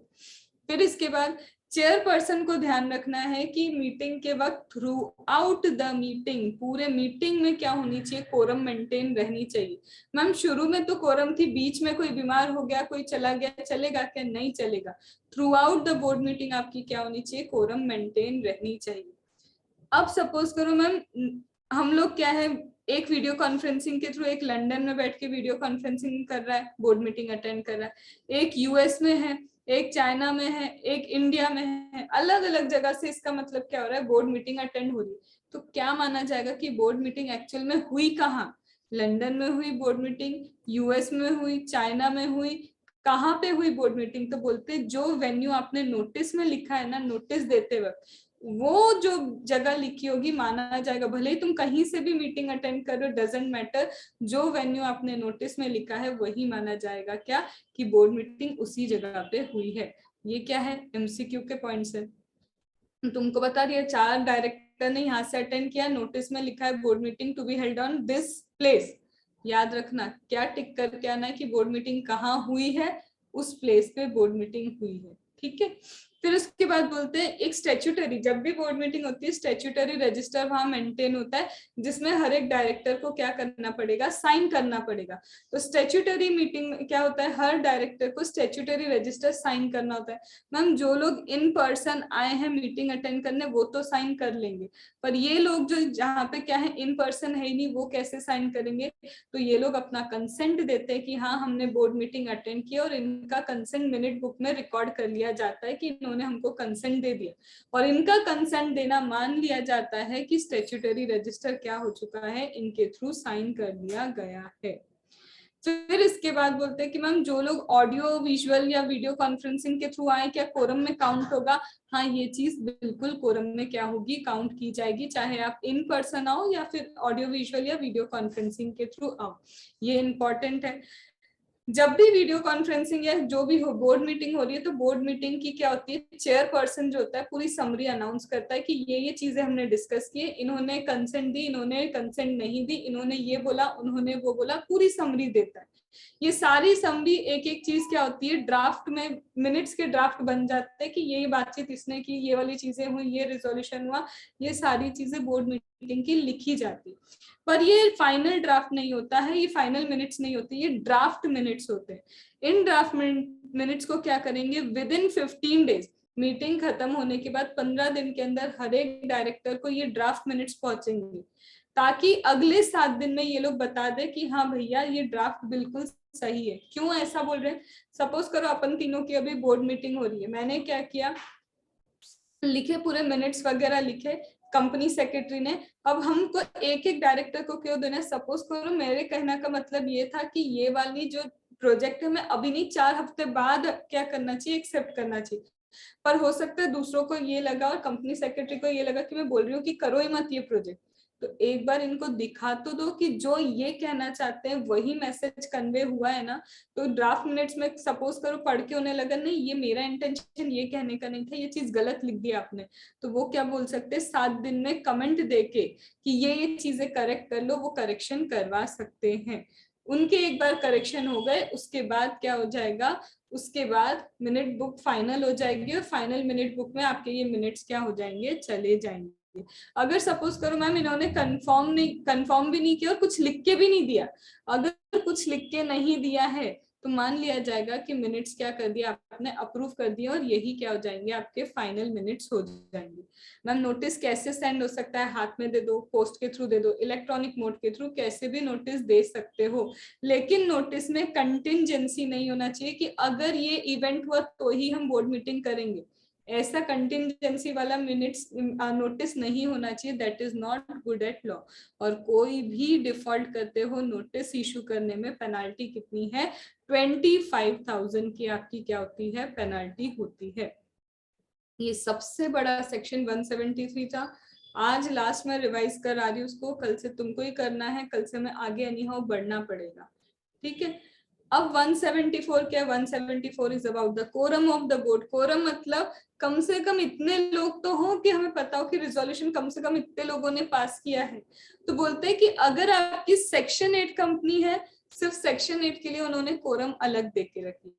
फिर इसके बाद चेयरपर्सन को ध्यान रखना है कि मीटिंग के वक्त थ्रू आउट द मीटिंग, पूरे मीटिंग में क्या होनी चाहिए, कोरम मेंटेन रहनी चाहिए। मैम शुरू में तो कोरम थी, बीच में कोई बीमार हो गया, कोई चला गया, चलेगा क्या? नहीं चलेगा। Through out the board meeting आपकी क्या होनी चाहिए, कोरम मेंटेन रहनी चाहिए। अब सपोज करो मैम हम लोग क्या है, एक वीडियो कॉन्फ्रेंसिंग के थ्रू एक लंदन में बैठ के वीडियो कॉन्फ्रेंसिंग कर रहा है, बोर्ड मीटिंग अटेंड कर रहा है, एक यूएस में है, एक चाइना में है, एक इंडिया में है, अलग अलग जगह से। इसका मतलब क्या हो रहा है, बोर्ड मीटिंग अटेंड हो रही है। तो क्या माना जाएगा कि बोर्ड मीटिंग एक्चुअल में हुई कहाँ? लंदन में हुई बोर्ड मीटिंग, यूएस में हुई, चाइना में हुई, कहाँ पे हुई बोर्ड मीटिंग? तो बोलते जो वेन्यू आपने नोटिस में लिखा है ना, नोटिस देते वक्त वो जो जगह लिखी होगी माना जाएगा। भले ही तुम कहीं से भी मीटिंग अटेंड करो, डजेंट मैटर, जो वेन्यू आपने नोटिस में लिखा है वही माना जाएगा क्या, कि बोर्ड मीटिंग उसी जगह पे हुई है। ये क्या है, एमसीक्यू के पॉइंट्स है। तुमको बता दिया 4 डायरेक्टर ने यहाँ से अटेंड किया, नोटिस में लिखा है board meeting to be held on this place. याद रखना क्या टिक करके आना है कि बोर्ड मीटिंग कहाँ हुई है, उस प्लेस पे बोर्ड मीटिंग हुई है। ठीक है। फिर उसके बाद बोलते हैं एक स्टैट्यूटरी, जब भी बोर्ड मीटिंग होती है स्टैट्यूटरी रजिस्टर वहां मेंटेन होता है, जिसमें हर एक डायरेक्टर को क्या करना पड़ेगा, साइन करना पड़ेगा। तो स्टैट्यूटरी मीटिंग में क्या होता है, हर डायरेक्टर को स्टैट्यूटरी रजिस्टर साइन करना होता है। मैम जो लोग इन पर्सन आए हैं मीटिंग अटेंड करने वो तो साइन कर लेंगे, पर ये लोग जो जहाँ पे क्या है इन पर्सन है ही नहीं, वो कैसे साइन करेंगे? तो ये लोग अपना कंसेंट देते हैं कि हाँ हमने बोर्ड मीटिंग अटेंड किया, और इनका कंसेंट मिनट बुक में रिकॉर्ड कर लिया जाता है कि इन्होंने हमको कंसेंट दे दिया, और इनका कंसेंट देना मान लिया जाता है कि स्टैट्यूटरी रजिस्टर क्या हो चुका है, इनके थ्रू साइन कर लिया गया है। फिर इसके बाद बोलते हैं कि मैम जो लोग ऑडियो विजुअल या वीडियो कॉन्फ्रेंसिंग के थ्रू आए क्या कोरम में काउंट होगा? हाँ ये चीज बिल्कुल कोरम में क्या होगी, काउंट की जाएगी, चाहे आप इन पर्सन आओ या फिर ऑडियो विजुअल या वीडियो कॉन्फ्रेंसिंग के थ्रू आओ। ये इंपॉर्टेंट है। जब भी वीडियो कॉन्फ्रेंसिंग या जो भी हो बोर्ड मीटिंग हो रही है, तो बोर्ड मीटिंग की क्या होती है, चेयरपर्सन जो होता है पूरी समरी अनाउंस करता है कि ये चीजें हमने डिस्कस की, इन्होंने कंसेंट दी, इन्होंने कंसेंट नहीं दी, इन्होंने ये बोला, उन्होंने वो बोला, पूरी समरी देता है। ये सारी समरी एक एक चीज क्या होती है, ड्राफ्ट में मिनट्स के ड्राफ्ट बन जाते हैं कि ये बातचीत इसने की, ये वाली चीजें हुई, ये रिजोल्यूशन हुआ, ये सारी चीजें बोर्ड मीटिंग की लिखी जाती। पर ये फाइनल ड्राफ्ट नहीं होता है, ये फाइनल मिनट्स नहीं होती, ये ड्राफ्ट मिनट्स होते हैं। इन ड्राफ्ट मिनट्स को क्या करेंगे, विद इन 15 डेज, मीटिंग खत्म होने के बाद 15 दिन के अंदर हर एक डायरेक्टर को ये ड्राफ्ट मिनट्स पहुंचेंगे, ताकि अगले 7 दिन में ये लोग बता दे कि हाँ भैया ये ड्राफ्ट बिल्कुल सही है। क्यों ऐसा बोल रहे हैं, सपोज करो अपन तीनों की अभी बोर्ड मीटिंग हो रही है, मैंने क्या किया, लिखे पूरे मिनट्स वगैरह लिखे, कंपनी सेक्रेटरी ने, अब हमको एक एक डायरेक्टर को क्यों देना है? सपोज करो मेरे कहने का मतलब ये था कि ये वाली जो प्रोजेक्ट है मैं अभी नहीं 4 हफ्ते बाद क्या करना चाहिए, एक्सेप्ट करना चाहिए। पर हो सकता है दूसरों को ये लगा और कंपनी सेक्रेटरी को ये लगा कि मैं बोल रही हूँ कि करो ही मत ये प्रोजेक्ट। तो एक बार इनको दिखा तो दो कि जो ये कहना चाहते हैं वही मैसेज कन्वे हुआ है ना। तो ड्राफ्ट मिनट्स में सपोज करो पढ़ के उन्हें लगा नहीं ये मेरा इंटेंशन ये कहने का नहीं था, ये चीज गलत लिख दी आपने, तो वो क्या बोल सकते हैं 7 दिन में कमेंट देके कि ये चीजें करेक्ट कर लो, वो करेक्शन करवा सकते हैं। उनके एक बार करेक्शन हो गए उसके बाद क्या हो जाएगा, उसके बाद मिनट बुक फाइनल हो जाएगी, और फाइनल मिनट बुक में आपके ये मिनट्स क्या हो जाएंगे, चले जाएंगे। अगर सपोज करो मैम इन्होंने कंफर्म भी नहीं किया और कुछ लिख के भी नहीं दिया, अगर कुछ लिख के नहीं दिया है तो मान लिया जाएगा कि मिनट्स क्या कर दिया आपने, अप्रूव कर दिया, और यही क्या हो जाएंगे, आपके फाइनल मिनट्स हो जाएंगे। मैम नोटिस कैसे सेंड हो सकता है, हाथ में दे दो, पोस्ट के थ्रू दे दो, इलेक्ट्रॉनिक मोड के थ्रू, कैसे भी नोटिस दे सकते हो, लेकिन नोटिस में कंटिंजेंसी नहीं होना चाहिए कि अगर ये इवेंट हुआ तो ही हम बोर्ड मीटिंग करेंगे, ऐसा कंटिंजेंसी वाला मिनट्स नोटिस नहीं होना चाहिए, that is not good at law. और कोई भी डिफॉल्ट करते हो नोटिस इशू करने में पेनाल्टी कितनी है, 25,000 की आपकी क्या होती है, पेनाल्टी होती है। ये सबसे बड़ा सेक्शन 173 था। आज लास्ट में रिवाइज करा रही हूँ उसको, कल से तुमको ही करना है, कल से मैं आगे एनीहाउ बढ़ना पड़ेगा, ठीक है। अब 174 क्या है, 174 is about the quorum of the board. Quorum मतलब कम से कम इतने लोग तो हो कि हमें पता हो कि रिजोल्यूशन कम से कम इतने लोगों ने पास किया है। तो बोलते हैं कि अगर आपकी सेक्शन 8 कंपनी है, सिर्फ सेक्शन 8 के लिए उन्होंने कोरम अलग दे के रखी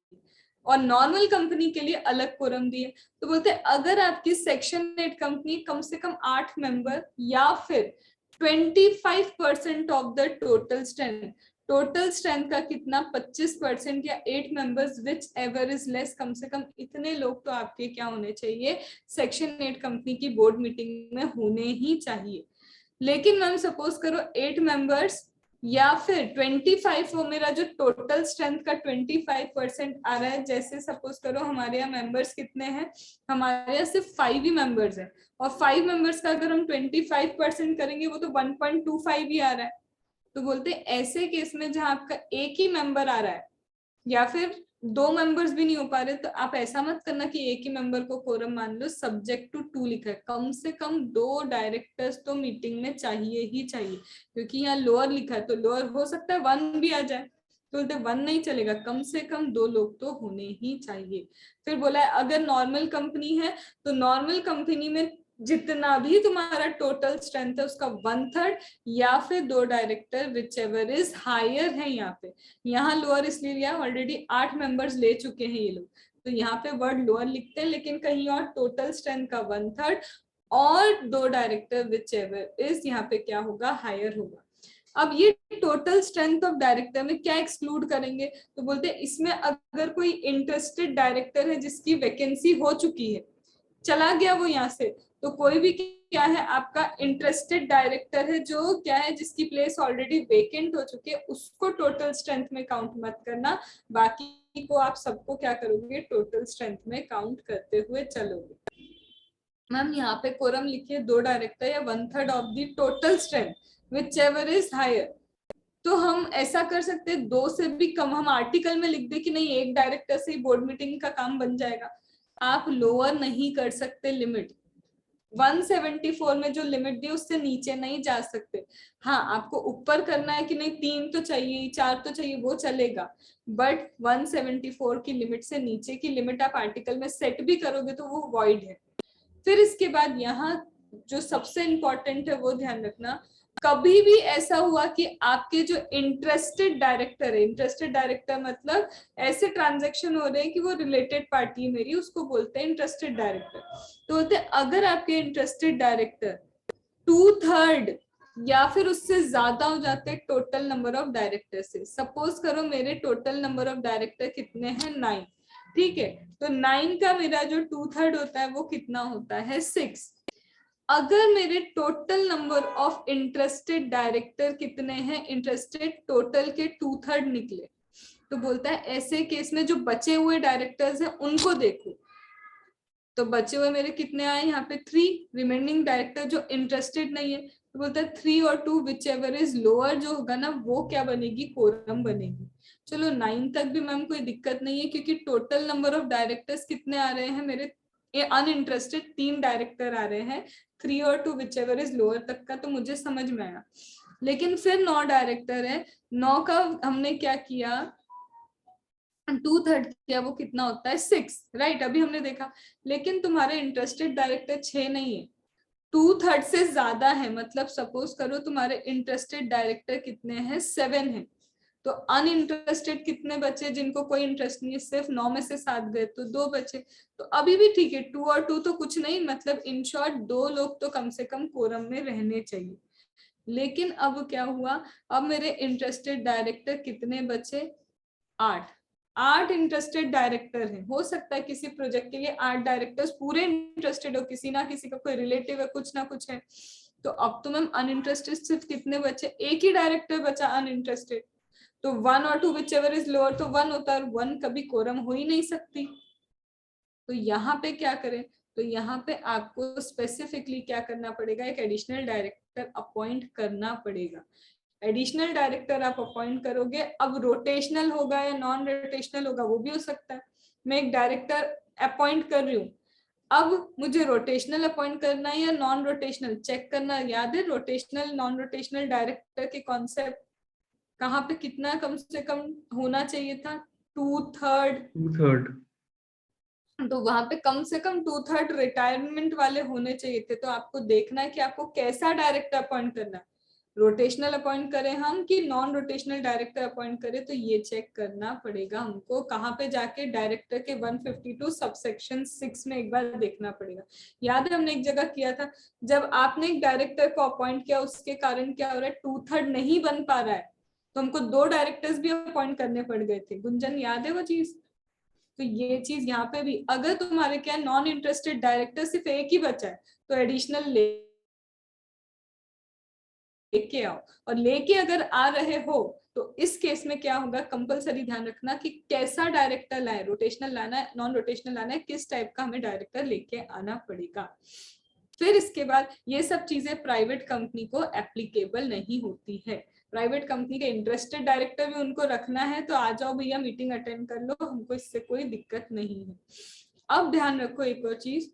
और नॉर्मल कंपनी के लिए अलग कोरम दिए। तो बोलते हैं अगर आपकी सेक्शन 8 कंपनी कम से कम 8 मेंबर या फिर 25% of the total strength, total strength का कितना, 25% या 8 members whichever is less, कम से कम इतने लोग तो आपके क्या होने चाहिए, सेक्शन 8 कंपनी की बोर्ड मीटिंग में होने ही चाहिए। लेकिन मैम सपोज करो 8 मेंबर्स या फिर 25 हो, मेरा जो टोटल स्ट्रेंथ का 25% आ रहा है, जैसे सपोज करो हमारे यहाँ मेंबर्स कितने हैं, हमारे यहाँ सिर्फ 5 ही मेंबर्स हैं, और 5 मेंबर्स का अगर हम 25% करेंगे वो तो 1.25 ही आ रहा है। तो बोलते हैं ऐसे केस में जहां आपका एक ही मेंबर आ रहा है या फिर 2 मेंबर्स भी नहीं हो पा रहे, तो आप ऐसा मत करना कि एक ही मेंबर को कोरम मान लो, सब्जेक्ट टू 2 लिखा है, कम से कम 2 डायरेक्टर्स तो मीटिंग में चाहिए ही चाहिए, क्योंकि यहाँ लोअर लिखा है तो लोअर हो सकता है 1 भी आ जाए, तो बोलते 1 नहीं चलेगा, कम से कम 2 लोग तो होने ही चाहिए। फिर बोला है अगर नॉर्मल कंपनी है तो नॉर्मल कंपनी में जितना भी तुम्हारा टोटल स्ट्रेंथ है उसका 1/3 या फिर 2 director whichever is higher है। यहाँ पे, यहाँ लोअर इसलिए लिया, ऑलरेडी 8 मेंबर्स ले चुके हैं ये लोग, तो यहाँ पे वर्ड लोअर लिखते हैं, लेकिन कहीं और टोटल स्ट्रेंथ का 1/3 और 2 डायरेक्टर विच एवर इज, यहाँ पे क्या होगा, हायर होगा। अब ये टोटल स्ट्रेंथ ऑफ डायरेक्टर में क्या एक्सक्लूड करेंगे, तो बोलते हैं इसमें अगर कोई इंटरेस्टेड डायरेक्टर है जिसकी वैकेंसी हो चुकी है, चला गया वो यहाँ से, तो कोई भी क्या है आपका इंटरेस्टेड डायरेक्टर है जो क्या है जिसकी प्लेस ऑलरेडी वेकेंट हो चुकी है, उसको टोटल स्ट्रेंथ में काउंट मत करना, बाकी को आप सबको क्या करोगे, टोटल स्ट्रेंथ में काउंट करते हुए चलोगे। मैम यहाँ पे कोरम लिखिए 2 डायरेक्टर या 1/3 of the total strength whichever is higher. तो हम ऐसा कर सकते हैं 2 से भी कम, हम आर्टिकल में लिख दे कि नहीं 1 डायरेक्टर से ही बोर्ड मीटिंग का काम बन जाएगा, आप लोअर नहीं कर सकते लिमिट। 174 में जो लिमिट दी उससे नीचे नहीं जा सकते। हाँ आपको ऊपर करना है कि नहीं 3 तो चाहिए, 4 तो चाहिए, वो चलेगा, बट 174 की लिमिट से नीचे की लिमिट आप आर्टिकल में सेट भी करोगे तो वो वॉइड है। फिर इसके बाद यहाँ जो सबसे इंपॉर्टेंट है वो ध्यान रखना, कभी भी ऐसा हुआ कि आपके जो इंटरेस्टेड डायरेक्टर है, इंटरेस्टेड डायरेक्टर मतलब ऐसे ट्रांजैक्शन हो रहे हैं कि वो रिलेटेड पार्टी है मेरी, उसको बोलते हैं इंटरेस्टेड डायरेक्टर। तो बोलते हैं अगर आपके इंटरेस्टेड डायरेक्टर 2/3 या फिर उससे ज्यादा हो जाते हैं टोटल नंबर ऑफ डायरेक्टर से, सपोज करो मेरे टोटल नंबर ऑफ डायरेक्टर कितने हैं, 9, ठीक है, तो 9 का मेरा जो 2/3 होता है वो कितना होता है, 6। अगर मेरे total number of interested director कितने हैं, इंटरेस्टेड टोटल के 2/3 निकले, तो बोलता है ऐसे केस में जो बचे हुए डायरेक्टर्स हैं उनको देखो, तो बचे हुए मेरे कितने आए यहाँ पे 3, रिमेनिंग डायरेक्टर जो इंटरेस्टेड नहीं है, तो बोलता है 3 और 2 विच एवर इज लोअर जो होगा ना वो क्या बनेगी, कोरम बनेगी। चलो 9 तक भी मैम कोई दिक्कत नहीं है, क्योंकि टोटल नंबर ऑफ डायरेक्टर्स कितने आ रहे हैं मेरे, अनइंटरेस्टेड 3 डायरेक्टर आ रहे हैं, 3 और 2 विच एवर इज लोअर तक का तो मुझे समझ में आया। लेकिन फिर 9 डायरेक्टर है, 9 का हमने क्या किया, 2/3 किया, वो कितना होता है 6, राइट, अभी हमने देखा। लेकिन तुम्हारे इंटरेस्टेड डायरेक्टर 6 नहीं है, 2/3 से ज्यादा है, मतलब सपोज करो तुम्हारे इंटरेस्टेड डायरेक्टर कितने हैं, 7 है, तो अनइंटरेस्टेड कितने बचे जिनको कोई इंटरेस्ट नहीं है, सिर्फ 9 में से 7 गए तो 2 बचे, तो अभी भी ठीक है, 2 और 2 तो कुछ नहीं, मतलब इन शॉर्ट 2 लोग तो कम से कम कोरम में रहने चाहिए। लेकिन अब क्या हुआ, अब मेरे इंटरेस्टेड डायरेक्टर कितने बचे, 8 इंटरेस्टेड डायरेक्टर हैं, हो सकता है किसी प्रोजेक्ट के लिए 8 डायरेक्टर्स पूरे इंटरेस्टेड हो, किसी ना किसी का कोई रिलेटिव है, कुछ ना कुछ है, तो अब तो मैम अनइंटरेस्टेड सिर्फ कितने बचे, एक ही डायरेक्टर बचा अनइंटरेस्टेड, तो 1 और 2 विच एवर इज लोअर, तो 1 होता है, और 1 कभी कोरम हो ही नहीं सकती। तो यहाँ पे क्या करें, तो यहाँ पे आपको स्पेसिफिकली क्या करना पड़ेगा, एक एडिशनल डायरेक्टर अपॉइंट करना पड़ेगा। एडिशनल डायरेक्टर आप अपॉइंट करोगे, अब रोटेशनल होगा या नॉन रोटेशनल होगा वो भी हो सकता है। मैं एक डायरेक्टर अपॉइंट कर रही हूँ, अब मुझे रोटेशनल अपॉइंट करना है या नॉन रोटेशनल चेक करना। याद है रोटेशनल नॉन रोटेशनल डायरेक्टर के कॉन्सेप्ट, कहाँ पे कितना कम से कम होना चाहिए था, 2/3। तो वहां पे कम से कम 2/3 रिटायरमेंट वाले होने चाहिए थे। तो आपको देखना है कि आपको कैसा डायरेक्टर अपॉइंट करना है, रोटेशनल अपॉइंट करें हम कि नॉन रोटेशनल डायरेक्टर अपॉइंट करें, तो ये चेक करना पड़ेगा हमको। कहाँ पे जाके, डायरेक्टर के 152 सबसेक्शन 6 में एक बार देखना पड़ेगा। याद है हमने एक जगह किया था, जब आपने एक डायरेक्टर को अपॉइंट किया उसके कारण क्या हो रहा है, 2/3 नहीं बन पा रहा है, तो हमको 2 डायरेक्टर्स भी अपॉइंट करने पड़ गए थे। गुंजन याद है वो चीज? तो ये चीज यहाँ पे भी, अगर तुम्हारे क्या नॉन इंटरेस्टेड डायरेक्टर सिर्फ एक ही बचा है तो एडिशनल लेके आओ। और लेके अगर आ रहे हो तो इस केस में क्या होगा, कंपलसरी ध्यान रखना कि कैसा डायरेक्टर लाए, रोटेशनल लाना है नॉन रोटेशनल लाना है, किस टाइप का हमें डायरेक्टर लेके आना पड़ेगा। फिर इसके बाद ये सब चीजें प्राइवेट कंपनी को एप्लीकेबल नहीं होती है। प्राइवेट कंपनी के इंटरेस्टेड डायरेक्टर भी उनको रखना है तो आ जाओ भैया, मीटिंग अटेंड कर लो, हमको इससे कोई दिक्कत नहीं है। अब ध्यान रखो एक और चीज,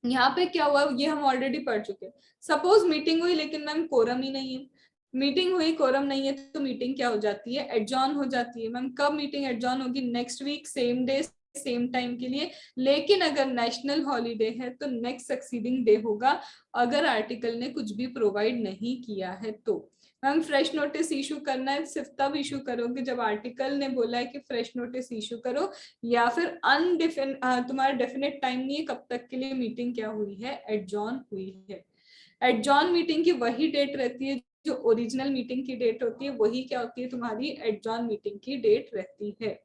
यहाँ पे क्या हुआ ये हम ऑलरेडी पढ़ चुके हैं। सपोज मीटिंग हुई लेकिन मैम कोरम ही नहीं है, मीटिंग हुई कोरम नहीं है, तो मीटिंग क्या हो जाती है, एडजॉर्न हो जाती है। मैम कब मीटिंग एडजॉर्न होगी, next week same day same time के लिए। लेकिन अगर नेशनल हॉलीडे है तो नेक्स्ट सक्सीडिंग डे होगा, अगर आर्टिकल ने कुछ भी प्रोवाइड नहीं किया है तो। मैम फ्रेश नोटिस इशू करना है, सिर्फ तब इशू करोगे जब आर्टिकल ने बोला है कि फ्रेश नोटिस इशू करो, या फिर तुम्हारा डेफिनेट टाइम नहीं है कब तक के लिए मीटिंग क्या हुई है, एडजॉर्न हुई है। एडजॉर्न मीटिंग की वही डेट रहती है जो ओरिजिनल मीटिंग की डेट होती है, वही क्या होती है तुम्हारी एडजॉर्न मीटिंग की डेट रहती है।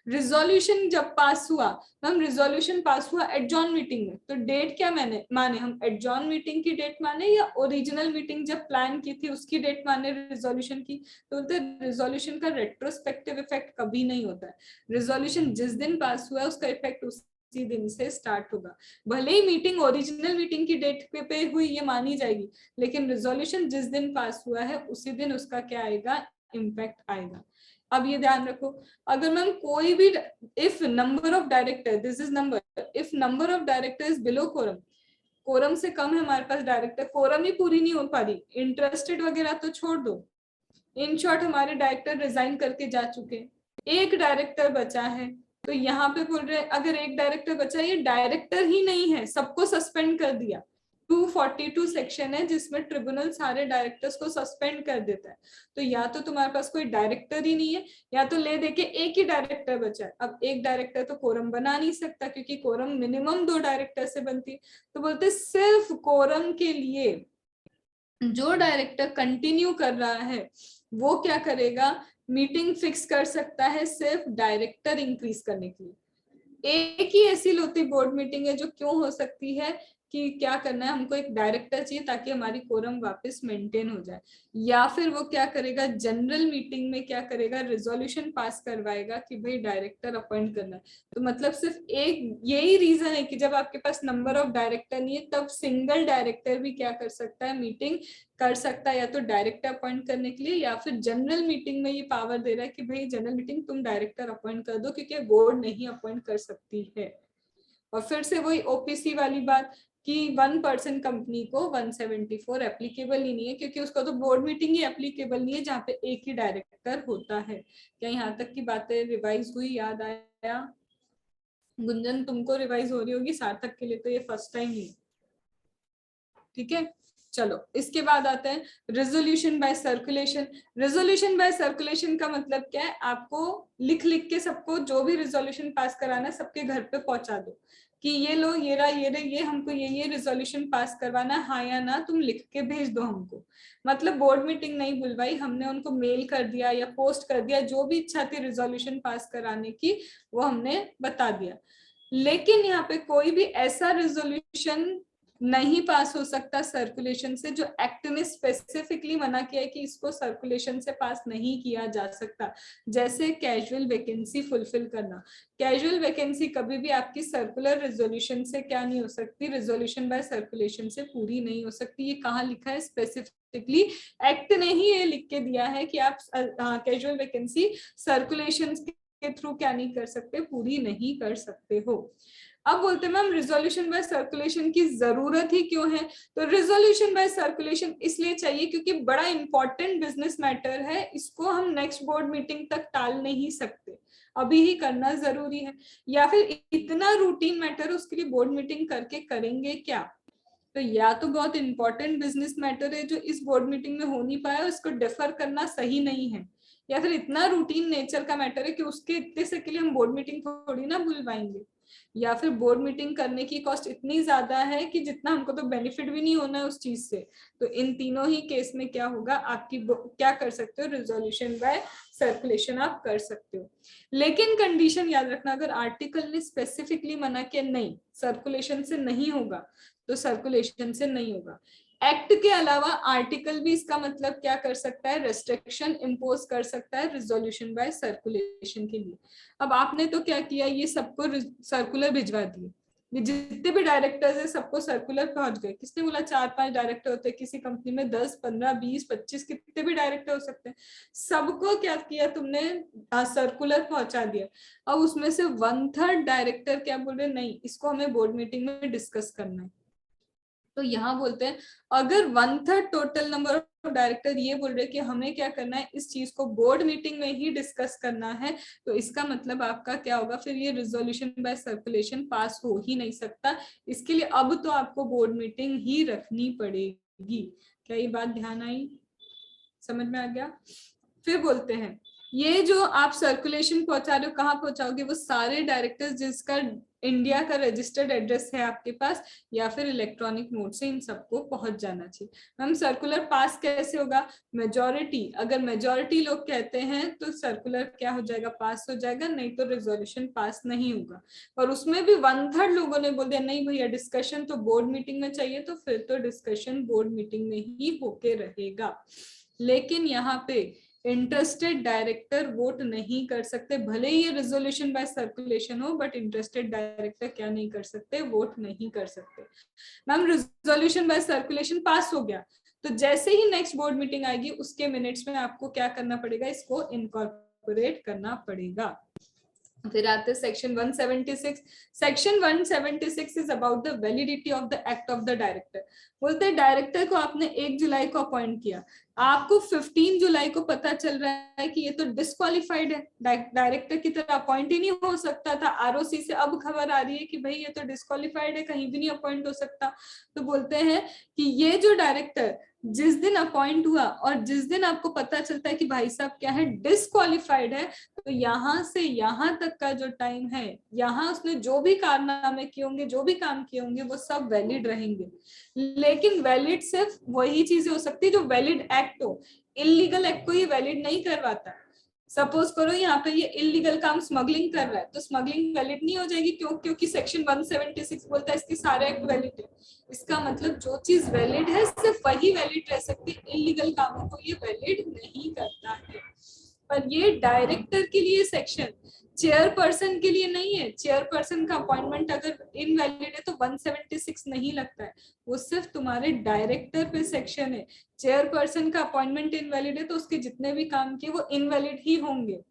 रिजोल्यूशन जब पास हुआ, हम रिजोल्यूशन पास हुआ एडजॉर्न मीटिंग में, तो डेट क्या माने हम, एडजॉर्न मीटिंग की डेट माने या ओरिजिनल मीटिंग जब प्लान की थी उसकी डेट माने रिजोल्यूशन की। तो बोलते रिजोल्यूशन का रेट्रोस्पेक्टिव इफेक्ट कभी नहीं होता है। रिजोल्यूशन जिस दिन पास हुआ है उसका इफेक्ट उसी दिन से स्टार्ट होगा। भले ही मीटिंग ओरिजिनल मीटिंग की डेट पे हुई ये मानी जाएगी, लेकिन रिजोल्यूशन जिस दिन पास हुआ है उसी दिन उसका क्या आएगा, इम्पैक्ट आएगा। अब ये ध्यान रखो, अगर मैम कोई भी, if number of director, this is number, if number of director is below quorum, quorum से कम है हमारे पास डायरेक्टर, कोरम ही पूरी नहीं हो पा रही, इंटरेस्टेड वगैरह तो छोड़ दो, इन शॉर्ट हमारे डायरेक्टर रिजाइन करके जा चुके, एक डायरेक्टर बचा है, तो यहाँ पे बोल रहे अगर एक डायरेक्टर बचा, ये डायरेक्टर ही नहीं है, सबको सस्पेंड कर दिया। 242 सेक्शन है जिसमें ट्रिब्यूनल सारे डायरेक्टर्स को सस्पेंड कर देता है। तो या तो तुम्हारे पास कोई डायरेक्टर ही नहीं है, या तो ले देके एक ही डायरेक्टर बचा है। अब एक डायरेक्टर तो कोरम बना नहीं सकता क्योंकि कोरम मिनिमम 2 डायरेक्टर से बनती है। तो बोलते सिर्फ कोरम के लिए जो डायरेक्टर कंटिन्यू कर रहा है वो क्या करेगा, मीटिंग फिक्स कर सकता है सिर्फ डायरेक्टर इंक्रीज करने के लिए। एक ही ऐसी लोती बोर्ड मीटिंग है जो क्यों हो सकती है कि क्या करना है, हमको एक डायरेक्टर चाहिए ताकि हमारी कोरम वापस मेंटेन हो जाए। या फिर वो क्या करेगा, जनरल मीटिंग में क्या करेगा, रिजोल्यूशन पास करवाएगा कि भाई डायरेक्टर अपॉइंट करना है। तो मतलब सिर्फ एक यही रीजन है कि जब आपके पास नंबर ऑफ डायरेक्टर नहीं है तब सिंगल डायरेक्टर भी क्या कर सकता है, मीटिंग कर सकता है, या तो डायरेक्टर अपॉइंट करने के लिए, या फिर जनरल मीटिंग में ये पावर दे रहा है कि भाई जनरल मीटिंग तुम डायरेक्टर अपॉइंट कर दो क्योंकि बोर्ड नहीं अपॉइंट कर सकती है। और फिर से वही ओपीसी वाली बात कि 1% कंपनी को 174 एप्लीकेबल ही नहीं है क्योंकि उसका तो बोर्ड मीटिंग ही एप्लीकेबल नहीं है जहाँ पे एक ही डायरेक्टर होता है। क्या यहाँ तक की बातें रिवाइज हुई, याद आया? गुंजन तुमको रिवाइज हो रही होगी, सार्थक के लिए तो ये फर्स्ट टाइम ही। ठीक है, चलो इसके बाद आते हैं resolution bye circulation. Resolution bye circulation का मतलब क्या है, आपको लिख लिख के सबको जो भी रेजोल्यूशन पास कराना है सबके घर पे पहुंचा दो कि ये लो, ये रहा, ये हमको ये रेजोल्यूशन पास करवाना, हाँ या ना तुम लिख के भेज दो हमको। मतलब बोर्ड मीटिंग नहीं बुलवाई हमने, उनको मेल कर दिया या पोस्ट कर दिया, जो भी इच्छा थी रेजोल्यूशन पास कराने की वो हमने बता दिया। लेकिन यहाँ पे कोई भी ऐसा रेजोल्यूशन नहीं पास हो सकता सर्कुलेशन से, जो एक्ट ने स्पेसिफिकली मना किया है कि इसको सर्कुलेशन से पास नहीं किया जा सकता। जैसे कैजुअल वैकेंसी फुलफिल करना, कैजुअल वैकेंसी कभी भी आपकी सर्कुलर रेजोल्यूशन से क्या नहीं हो सकती, रेजोल्यूशन बाय सर्कुलेशन से पूरी नहीं हो सकती। ये कहाँ लिखा है स्पेसिफिकली, एक्ट ने ही ये लिख के दिया है कि आप कैजुअल वैकेंसी सर्कुलेशन के थ्रू क्या नहीं कर सकते, पूरी नहीं कर सकते हो। अब बोलते हैं मैम रिजोल्यूशन बाय सर्कुलेशन की जरूरत ही क्यों है? तो रिजोल्यूशन बाय सर्कुलेशन इसलिए चाहिए क्योंकि बड़ा इंपॉर्टेंट बिजनेस मैटर है, इसको हम नेक्स्ट बोर्ड मीटिंग तक टाल नहीं सकते, अभी ही करना जरूरी है। या फिर इतना रूटीन मैटर है उसके लिए बोर्ड मीटिंग करके करेंगे क्या? तो या तो बहुत इंपॉर्टेंट बिजनेस मैटर है जो इस बोर्ड मीटिंग में हो नहीं पाया, उसको डिफर करना सही नहीं है, या फिर इतना रूटीन नेचर का मैटर है कि उसके इतने से के लिए हम बोर्ड मीटिंग थोड़ी ना बुलवाएंगे, या फिर बोर्ड मीटिंग करने की कॉस्ट इतनी ज्यादा है कि जितना हमको तो बेनिफिट भी नहीं होना है उस चीज से। तो इन तीनों ही केस में क्या होगा, आपकी क्या कर सकते हो, रिजोल्यूशन बाय सर्कुलेशन आप कर सकते हो। लेकिन कंडीशन याद रखना, अगर आर्टिकल ने स्पेसिफिकली मना किया नहीं सर्कुलेशन से नहीं होगा, तो सर्कुलेशन से नहीं होगा। एक्ट के अलावा आर्टिकल भी इसका मतलब क्या कर सकता है, रेस्ट्रिक्शन इंपोज कर सकता है रिजोल्यूशन बाय सर्कुलेशन के लिए। अब आपने तो क्या किया, ये सबको सर्कुलर भिजवा दिए, जितने भी डायरेक्टर्स है सबको सर्कुलर पहुंच गए। किसने बोला 4-5 डायरेक्टर होते हैं किसी कंपनी में, 10, 15, 20, 25 कितने भी डायरेक्टर हो सकते हैं, सबको क्या किया तुमने, सर्कुलर पहुंचा दिया। अब उसमें से 1/3 डायरेक्टर क्या बोल रहे, नहीं इसको हमें बोर्ड मीटिंग में डिस्कस करना है। तो यहाँ बोलते हैं अगर 1/3 टोटल नंबर ऑफ डायरेक्टर ये बोल रहे कि हमें क्या करना है, इस चीज को बोर्ड मीटिंग में ही डिस्कस करना है, तो इसका मतलब आपका क्या होगा, फिर ये रिजोल्यूशन बाय सर्कुलेशन पास हो ही नहीं सकता। इसके लिए अब तो आपको बोर्ड मीटिंग ही रखनी पड़ेगी। क्या ये बात ध्यान आई, समझ में आ गया? फिर बोलते हैं ये जो आप सर्कुलेशन पहुंचा रहे हो कहाँ पहुंचाओगे, वो सारे डायरेक्टर्स जिसका इंडिया का रजिस्टर्ड एड्रेस है आपके पास, या फिर इलेक्ट्रॉनिक मोड से, इन सबको पहुंच जाना चाहिए। मैम सर्कुलर पास कैसे होगा, मेजॉरिटी, अगर मेजॉरिटी लोग कहते हैं तो सर्कुलर क्या हो जाएगा, पास हो जाएगा, नहीं तो रेजोल्यूशन पास नहीं होगा। और उसमें भी 1/3 लोगों ने बोल दिया नहीं भैया डिस्कशन तो बोर्ड मीटिंग में चाहिए, तो फिर तो डिस्कशन बोर्ड मीटिंग में ही होके रहेगा। लेकिन यहाँ पे इंटरेस्टेड डायरेक्टर वोट नहीं कर सकते, भले ही ये रिजोल्यूशन बाय सर्कुलेशन हो, बट इंटरेस्टेड डायरेक्टर क्या नहीं कर सकते, वोट नहीं कर सकते। मैम रिजोल्यूशन बाय सर्कुलेशन पास हो गया, तो जैसे ही नेक्स्ट बोर्ड मीटिंग आएगी उसके मिनट्स में आपको क्या करना पड़ेगा, इसको इनकॉर्पोरेट करना पड़ेगा। फिर आते section 176। Section 176 is about the validity of the act of the director. बोलते हैं डायरेक्टर को आपने 1 जुलाई को अपॉइंट किया, आपको 15 जुलाई को पता चल रहा है कि ये तो डिस्क्वालिफाइड है, डायरेक्टर की तरह अपॉइंट ही नहीं हो सकता था, आरओसी से अब खबर आ रही है कि भाई ये तो डिस्क्वालिफाइड है, कहीं भी नहीं अपॉइंट हो सकता। तो बोलते हैं कि ये जो डायरेक्टर जिस दिन अपॉइंट हुआ और जिस दिन आपको पता चलता है कि भाई साहब क्या है, डिस्क्वालिफाइड है, तो यहाँ से यहाँ तक का जो टाइम है, यहाँ उसने जो भी कारनामे किए होंगे, जो भी काम किए होंगे, वो सब वैलिड रहेंगे। लेकिन वैलिड सिर्फ वही चीजें हो सकती है जो वैलिड एक्ट हो, इलीगल एक्ट को ये वैलिड नहीं करवाता। सपोज करो यहाँ पे ये इलीगल काम स्मगलिंग कर रहा है, तो स्मगलिंग वैलिड नहीं हो जाएगी, क्योंकि सेक्शन 176 बोलता है इसके सारे एक्ट वैलिड है। इसका मतलब जो चीज वैलिड है सिर्फ वही वैलिड रह सकती है, इलीगल कामों को ये वैलिड नहीं करता है। पर ये डायरेक्टर के लिए सेक्शन, चेयरपर्सन के लिए नहीं है। चेयरपर्सन का अपॉइंटमेंट अगर इनवैलिड है तो 176 नहीं लगता है, वो सिर्फ तुम्हारे डायरेक्टर पे सेक्शन है। चेयरपर्सन का अपॉइंटमेंट इनवैलिड है तो उसके जितने भी काम किए वो इनवैलिड ही होंगे।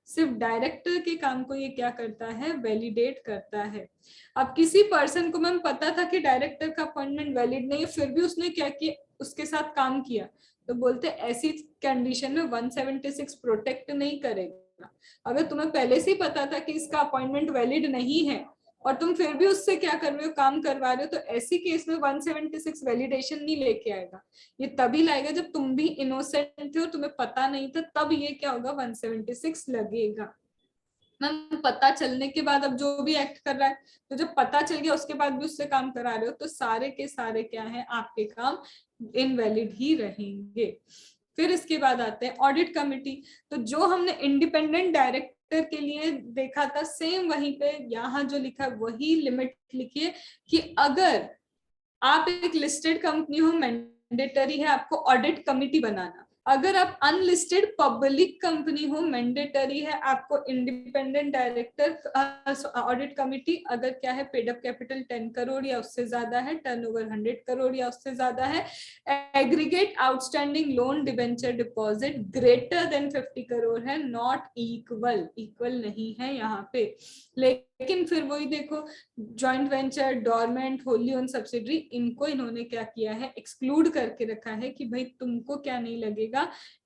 सिर्फ डायरेक्टर के काम को ये क्या करता है, वैलिडेट करता है। अब किसी पर्सन को मैम पता था कि डायरेक्टर का अपॉइंटमेंट वैलिड नहीं है, फिर भी उसने क्या किया, उसके साथ काम किया, तो बोलते ऐसी कंडीशन में 176 प्रोटेक्ट नहीं करेगा। अगर तुम्हें पहले से ही पता था कि इसका अपॉइंटमेंट वैलिड नहीं है और तुम फिर भी उससे क्या कर रहे हो, काम करवा रहे हो, तो ऐसी केस में 176 वैलिडेशन नहीं लेके आएगा। ये तभी लाएगा जब तुम भी इनोसेंट थे और तुम्हें पता नहीं था, तब ये क्या होगा, 176 लगेगा। मैम पता चलने के बाद अब जो भी एक्ट कर रहा है, तो जब पता चल गया उसके बाद भी उससे काम करा रहे हो, तो सारे के सारे क्या है, आपके काम इनवैलिड ही रहेंगे। फिर इसके बाद आते हैं ऑडिट कमिटी। तो जो हमने इंडिपेंडेंट डायरेक्टर के लिए देखा था, सेम वहीं पे यहाँ जो लिखा है वही लिमिट लिखिए कि अगर आप एक लिस्टेड कंपनी हो, मैंडेटरी है आपको ऑडिट कमिटी बनाना। अगर आप अनलिस्टेड पब्लिक कंपनी हो, मैंडेटरी है आपको इंडिपेंडेंट डायरेक्टर ऑडिट कमिटी, अगर क्या है पेड अप कैपिटल 10 करोड़ या उससे ज्यादा है, टर्नओवर 100 करोड़ या उससे ज्यादा है, aggregate outstanding loan debenture deposit greater than 50 crore है, नॉट इक्वल, इक्वल नहीं है यहाँ पे। लेकिन फिर वही देखो, joint venture, dormant, wholly owned subsidiary, इनको इन्होंने क्या किया है, एक्सक्लूड करके रखा है कि भाई तुमको क्या नहीं लगेगा,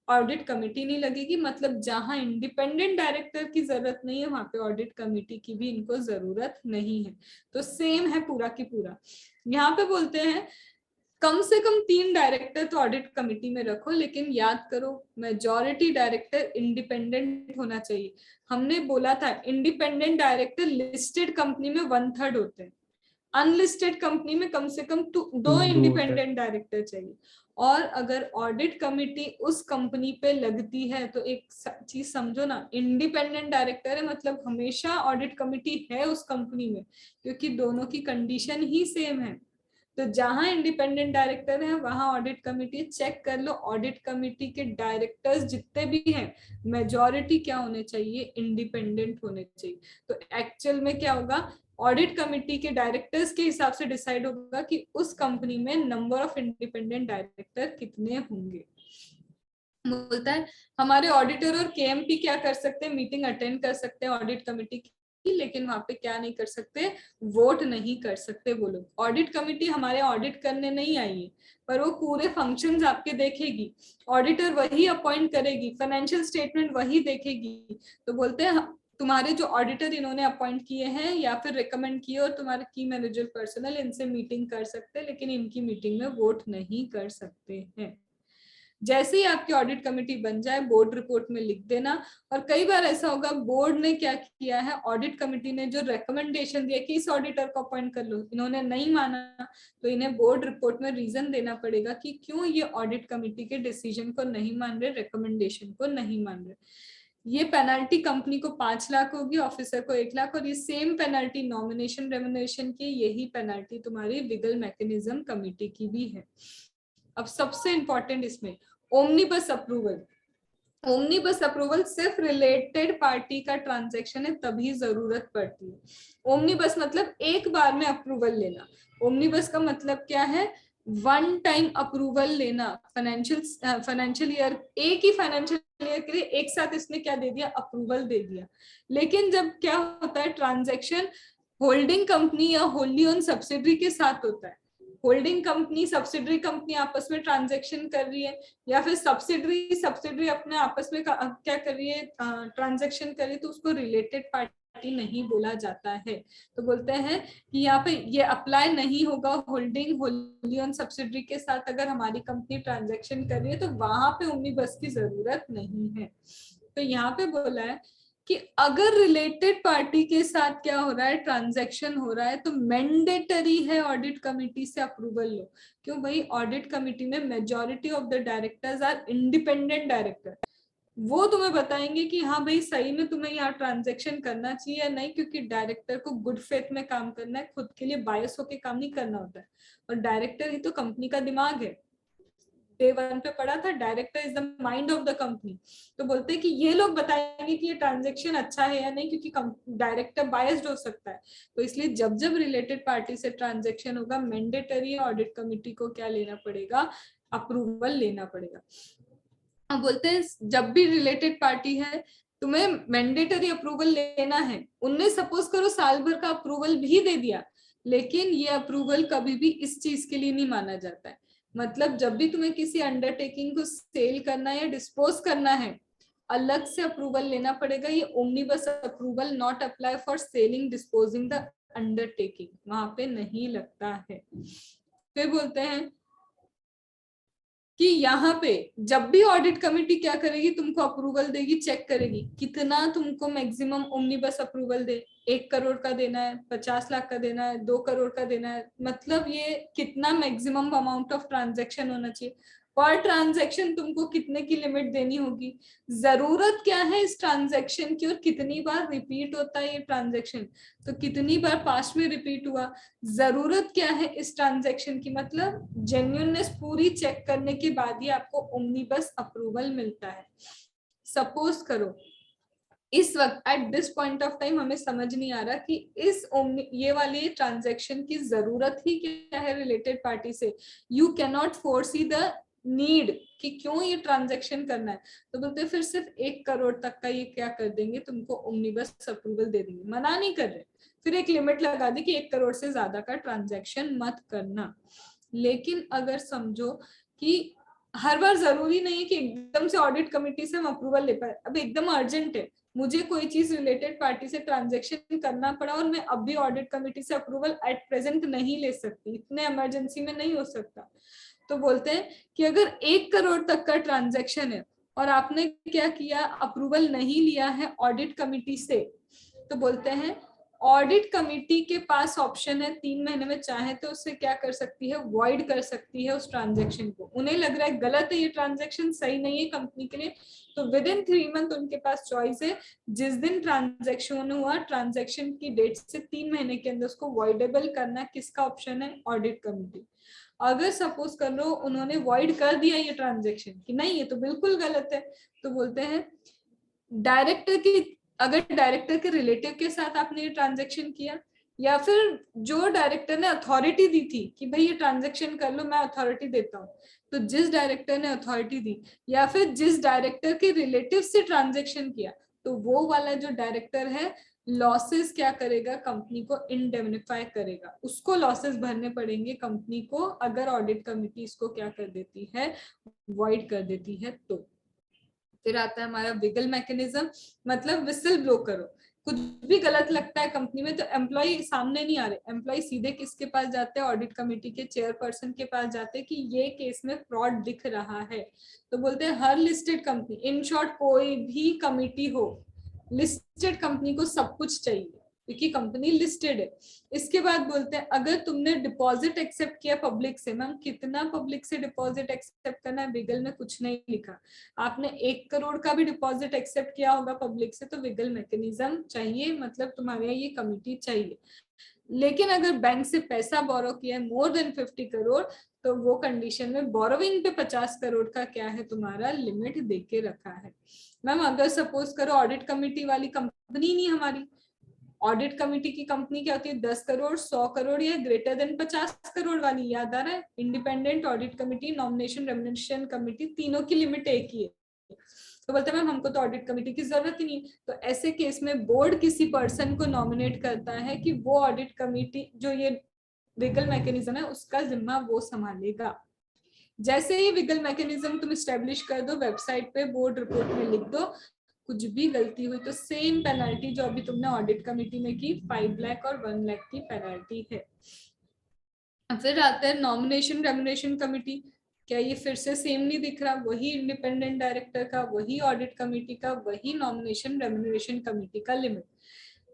ऑडिट कमेटी नहीं लगेगी। मतलब जहां इंडिपेंडेंट डायरेक्टर की जरूरत नहीं है वहां पे ऑडिट कमेटी की भी इनको जरूरत नहीं है। तो सेम है पूरा की पूरा। यहाँ पे बोलते हैं कम से कम 3 डायरेक्टर तो ऑडिट कमेटी में रखो, लेकिन याद करो मेजॉरिटी डायरेक्टर इंडिपेंडेंट होना चाहिए। हमने बोला था इंडिपेंडेंट डायरेक्टर लिस्टेड कंपनी में 1/3 होते हैं, अनलिस्टेड कंपनी में कम से कम 2 इंडिपेंडेंट डायरेक्टर चाहिए। और अगर ऑडिट कमेटी उस कंपनी पे लगती है तो एक चीज समझो ना, इंडिपेंडेंट डायरेक्टर है मतलब हमेशा ऑडिट कमेटी है उस कंपनी में, क्योंकि दोनों की कंडीशन ही सेम है। तो जहां इंडिपेंडेंट डायरेक्टर है वहां ऑडिट कमेटी, चेक कर लो ऑडिट कमेटी के डायरेक्टर्स जितने भी हैं मेजॉरिटी क्या होने चाहिए, इंडिपेंडेंट होने चाहिए। तो एक्चुअल में क्या होगा, ऑडिट कमेटी के डायरेक्टर्स के हिसाब से डिसाइड होगा कि उस कंपनी में नंबर ऑफ इंडिपेंडेंट डायरेक्टर कितने होंगे। बोलता है हमारे ऑडिटर और केएमपी क्या कर सकते हैं, मीटिंग अटेंड कर सकते हैं ऑडिट कमेटी की, लेकिन वहां पे क्या नहीं कर सकते, वोट नहीं कर सकते वो लोग। ऑडिट कमेटी हमारे ऑडिट करने नहीं आई है, पर वो पूरे फंक्शंस आपके देखेगी, ऑडिटर वही अपॉइंट करेगी, फाइनेंशियल स्टेटमेंट वही देखेगी। तो बोलते हैं तुम्हारे जो ऑडिटर इन्होंने अपॉइंट किए हैं या फिर रिकमेंड किए और तुम्हारे की मैनेजर पर्सनल, इनसे मीटिंग कर सकते हैं, लेकिन इनकी मीटिंग में वोट नहीं कर सकते हैं। जैसे ही आपकी ऑडिट कमेटी बन जाए बोर्ड रिपोर्ट में लिख देना। और कई बार ऐसा होगा बोर्ड ने क्या किया है, ऑडिट कमेटी ने जो रिकमेंडेशन दिया कि इस ऑडिटर को अपॉइंट कर लो, इन्होंने नहीं माना, तो इन्हें बोर्ड रिपोर्ट में रीजन देना पड़ेगा कि क्यों ये ऑडिट कमेटी के डिसीजन को नहीं मान रहे, रिकमेंडेशन को नहीं मान रहे। ये पेनल्टी कंपनी को 5 लाख होगी, ऑफिसर को 1 लाख, और ये सेम पेनल्टी नॉमिनेशन रेमुनेशन की, यही पेनल्टी तुम्हारी विगल मैकेनिज्म कमेटी की भी है। अब सबसे इंपॉर्टेंट इसमें ओमनीबस अप्रूवल। ओमनीबस अप्रूवल सिर्फ रिलेटेड पार्टी का ट्रांजैक्शन है तभी जरूरत पड़ती है। ओमनीबस मतलब एक बार में अप्रूवल लेना। ओमनीबस का मतलब क्या है, वन टाइम अप्रूवल लेना। फाइनेंशियल ईयर, एक ही फाइनेंशियल ईयर के लिए एक साथ इसने क्या दे दिया, अप्रूवल दे दिया। लेकिन जब क्या होता है ट्रांजैक्शन होल्डिंग कंपनी या होल्डी ओन सब्सिडरी के साथ होता है, होल्डिंग कंपनी सब्सिडरी कंपनी आपस में ट्रांजैक्शन कर रही है, या फिर सब्सिडरी अपने आपस में क्या कर रही है, ट्रांजैक्शन कर रही है, तो उसको रिलेटेड पार्टी नहीं बोला जाता है। तो बोलते हैं कि यहाँ पे ये अप्लाई नहीं होगा होल्डिंग होल्डी ऑन सब्सिडरी के साथ। अगर हमारी कंपनी ट्रांजैक्शन कर रही है तो वहां पे ओमनीबस की जरूरत नहीं है। तो यहाँ पे बोला है कि अगर रिलेटेड पार्टी के साथ क्या हो रहा है, ट्रांजैक्शन हो रहा है, तो मैंडेटरी है ऑडिट कमेटी से अप्रूवल लो। क्यों भाई, ऑडिट कमेटी में majority of the directors are independent director. वो तुम्हें बताएंगे कि हाँ भाई सही में तुम्हें यहाँ ट्रांजैक्शन करना चाहिए या नहीं, क्योंकि डायरेक्टर को गुड फेथ में काम करना है, खुद के लिए बायस होके काम नहीं करना होता है। और डायरेक्टर ही तो कंपनी का दिमाग है। डे 1 पे पढ़ा था, director is the mind of the company. तो बोलते हैं कि ये लोग बताएंगे कि ये ट्रांजैक्शन अच्छा है या नहीं, क्योंकि डायरेक्टर बायस्ड हो सकता है। तो इसलिए जब जब रिलेटेड पार्टी से ट्रांजैक्शन होगा, मैंडेटरी ऑडिट कमिटी को क्या लेना पड़ेगा, अप्रूवल लेना पड़ेगा। अब बोलते हैं जब भी रिलेटेड पार्टी है तुम्हें मैंडेटरी अप्रूवल लेना है। उनने सपोज करो साल भर का अप्रूवल भी दे दिया, लेकिन ये अप्रूवल कभी भी इस चीज के लिए नहीं माना जाता है। मतलब जब भी तुम्हें किसी अंडरटेकिंग को सेल करना है या डिस्पोज करना है, अलग से अप्रूवल लेना पड़ेगा। ये omnibus approval not apply for selling disposing the undertaking, वहां पे नहीं लगता है। फिर बोलते हैं कि यहाँ पे जब भी ऑडिट कमेटी क्या करेगी, तुमको अप्रूवल देगी, चेक करेगी कितना तुमको मैक्सिमम ओमनीबस अप्रूवल दे। 1 करोड़ का देना है, 50 लाख का देना है, 2 करोड़ का देना है, मतलब ये कितना मैक्सिमम अमाउंट ऑफ ट्रांजैक्शन होना चाहिए। पर ट्रांजैक्शन तुमको कितने की लिमिट देनी होगी, जरूरत क्या है इस ट्रांजैक्शन की और कितनी बार रिपीट होता है ये ट्रांजैक्शन, तो कितनी बार पास्ट में रिपीट हुआ, जरूरत क्या है इस ट्रांजैक्शन की, मतलब जेन्युइननेस पूरी चेक करने के बाद ही आपको ओमनीबस अप्रूवल मिलता है। सपोज करो इस वक्त at this point of time हमें समझ नहीं आ रहा कि इस ये वाली ट्रांजैक्शन की जरूरत ही क्या है रिलेटेड पार्टी से, you can not foresee the need कि क्यों ये ट्रांजैक्शन करना है, तो बोलते फिर सिर्फ 1 करोड़ तक का ये क्या कर देंगे, तुमको ओमनीबस अप्रूवल दे देंगे, मना नहीं कर रहे, फिर एक लिमिट लगा दी कि 1 करोड़ से ज्यादा का ट्रांजैक्शन मत करना। लेकिन अगर समझो कि हर बार जरूरी नहीं है कि एकदम से ऑडिट कमेटी से हम अप्रूवल ले पाए, अब एकदम अर्जेंट है, मुझे कोई चीज रिलेटेड पार्टी से ट्रांजैक्शन करना पड़ा और मैं अभी ऑडिट कमेटी से अप्रूवल एट प्रेजेंट नहीं ले सकती, इतने इमरजेंसी में नहीं हो सकता, तो बोलते हैं कि अगर 1 करोड़ तक का ट्रांजैक्शन है और आपने क्या किया, अप्रूवल नहीं लिया है ऑडिट कमेटी से, तो बोलते हैं ऑडिट कमेटी के पास ऑप्शन है 3 महीने में चाहे तो उससे क्या कर सकती है, वॉइड कर सकती है उस ट्रांजैक्शन को, उन्हें लग रहा है गलत है ये ट्रांजैक्शन, सही नहीं है कंपनी के लिए, तो विद इन 3 मंथ उनके पास चॉइस है, जिस दिन ट्रांजैक्शन हुआ ट्रांजैक्शन की डेट से 3 महीने के अंदर उसको वॉइडेबल करना, किसका ऑप्शन है, ऑडिट कमेटी। अगर सपोज कर लो उन्होंने वॉइड कर दिया ये ट्रांजैक्शन कि नहीं ये तो बिल्कुल गलत है, तो बोलते हैं डायरेक्टर की, अगर डायरेक्टर के रिलेटिव के साथ आपने ये ट्रांजैक्शन किया या फिर जो डायरेक्टर ने अथॉरिटी दी थी कि भाई ये ट्रांजैक्शन कर लो, मैं अथॉरिटी देता हूँ, तो जिस डायरेक्टर ने अथॉरिटी दी या फिर जिस डायरेक्टर के रिलेटिव से ट्रांजैक्शन किया, तो वो वाला जो डायरेक्टर है लॉसेस क्या करेगा, कंपनी को इंडेमनिफाई करेगा, उसको लॉसेस भरने पड़ेंगे कंपनी को अगर ऑडिट कमेटी इसको क्या कर देती है, वॉइड कर देती है। तो फिर आता है हमारा विगल मैकेनिज्म, मतलब विसल ब्लो करो, कुछ भी गलत लगता है कंपनी में तो एम्प्लॉय सामने नहीं आ रहे, एम्प्लॉय सीधे किसके पास जाते हैं, ऑडिट कमेटी के चेयरपर्सन के पास जाते हैं कि ये केस में फ्रॉड दिख रहा है, तो बोलते हैं हर लिस्टेड कंपनी, इन शॉर्ट कोई भी कमिटी हो, लिस्टेड कंपनी को सब कुछ चाहिए क्योंकि कंपनी लिस्टेड है। इसके बाद बोलते हैं अगर तुमने डिपॉजिट एक्सेप्ट किया पब्लिक से, मैम कितना पब्लिक से डिपॉजिट एक्सेप्ट करना है, विगल में कुछ नहीं लिखा, आपने 1 करोड़ का भी डिपॉजिट एक्सेप्ट किया होगा पब्लिक से तो विगल मैकेनिज्म चाहिए, मतलब तुम्हारे यहाँ ये कमिटी चाहिए। लेकिन अगर बैंक से पैसा बोरो किया है मोर देन 50 करोड़ तो वो कंडीशन में बोरोविंग पे 50 करोड़ का क्या है तुम्हारा लिमिट देके रखा है। मैम अगर सपोज करो ऑडिट कमेटी वाली कंपनी नहीं हमारी, ऑडिट कमेटी की कंपनी क्या होती है 10 करोड़ 100 करोड़ या ग्रेटर देन 50 करोड़ वाली, याद आ रहा है, independent audit committee, nomination remuneration committee, तीनों की लिमिट एक ही है, तो बोलते हैं मैम हमको तो ऑडिट कमेटी की जरूरत ही नहीं, तो ऐसे केस में बोर्ड किसी पर्सन को नॉमिनेट करता है कि वो ऑडिट कमेटी जो ये विगल मैकेनिज्म है उसका जिम्मा वो संभालेगा। जैसे ही विगल मैकेनिज्म तुम स्टेब्लिश कर दो वेबसाइट पे बोर्ड रिपोर्ट में लिख दो, कुछ भी गलती हुई तो सेम पेनल्टी जो अभी तुमने ऑडिट कमेटी में की 5 लाख और 1 लाख की पेनल्टी है। फिर आता है नॉमिनेशन रेम्युनरेशन कमेटी, क्या ये फिर से सेम नहीं दिख रहा, वही इंडिपेंडेंट डायरेक्टर का, वही ऑडिट कमेटी का, वही नॉमिनेशन रेम्युनरेशन कमेटी का लिमिट,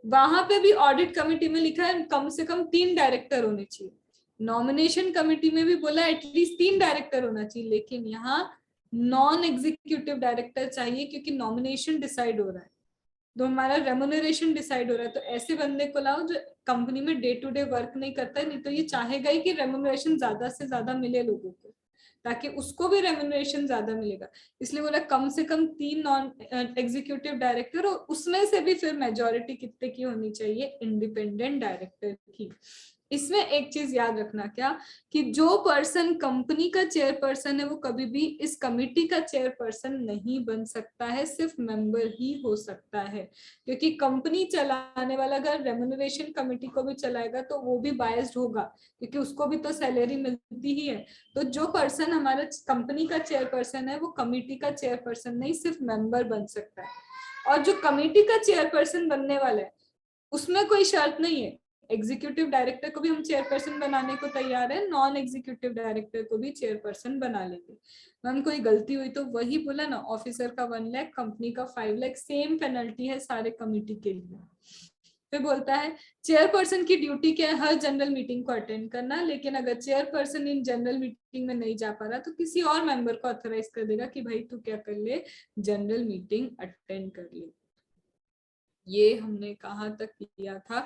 वहां पे भी ऑडिट कमेटी में लिखा है कम से कम 3 डायरेक्टर होने चाहिए, नॉमिनेशन कमेटी में भी बोला एटलीस्ट 3 डायरेक्टर होना चाहिए, लेकिन यहाँ नॉन एग्जीक्यूटिव डायरेक्टर चाहिए क्योंकि नॉमिनेशन डिसाइड हो रहा है तो हमारा रेम्युनरेशन डिसाइड हो रहा है, तो ऐसे बंदे को लाओ जो कंपनी में डे टू डे वर्क नहीं करता है, नहीं तो ये चाहेगा ही कि रेम्युनरेशन ज्यादा से ज्यादा मिले लोगों को ताकि उसको भी रेम्युनरेशन ज्यादा मिलेगा, इसलिए बोला कम से कम 3 नॉन एग्जीक्यूटिव डायरेक्टर और उसमें से भी फिर मेजोरिटी कितने की होनी चाहिए, इंडिपेंडेंट डायरेक्टर की। इसमें एक चीज याद रखना क्या कि जो पर्सन कंपनी का चेयरपर्सन है वो कभी भी इस कमिटी का चेयरपर्सन नहीं बन सकता है, सिर्फ मेंबर ही हो सकता है, क्योंकि कंपनी चलाने वाला अगर रेम्युनरेशन कमेटी को भी चलाएगा तो वो भी बायस्ड होगा क्योंकि उसको भी तो सैलरी मिलती ही है, तो जो पर्सन हमारा कंपनी का चेयरपर्सन है वो कमिटी का चेयरपर्सन नहीं सिर्फ मेंबर बन सकता है, और जो कमिटी का चेयरपर्सन बनने वाला है उसमें कोई शर्त नहीं है, एग्जीक्यूटिव डायरेक्टर को भी हम चेयरपर्सन बनाने को तैयार है, नॉन एग्जीक्यूटिव डायरेक्टर को भी चेयरपर्सन बना लेंगे। मैम कोई गलती हुई तो वही बोला ना, ऑफिसर का 1 लाख, कंपनी का 5 लाख, सेम पेनल्टी है सारे कमिटी के लिए। फिर बोलता है चेयरपर्सन की ड्यूटी क्या है, हर जनरल मीटिंग को अटेंड करना, लेकिन अगर चेयरपर्सन इन जनरल मीटिंग में नहीं जा पा रहा तो किसी और मेंबर को ऑथराइज कर देगा कि भाई तू क्या कर ले, जनरल मीटिंग अटेंड कर ले। ये हमने कहाँ तक किया था,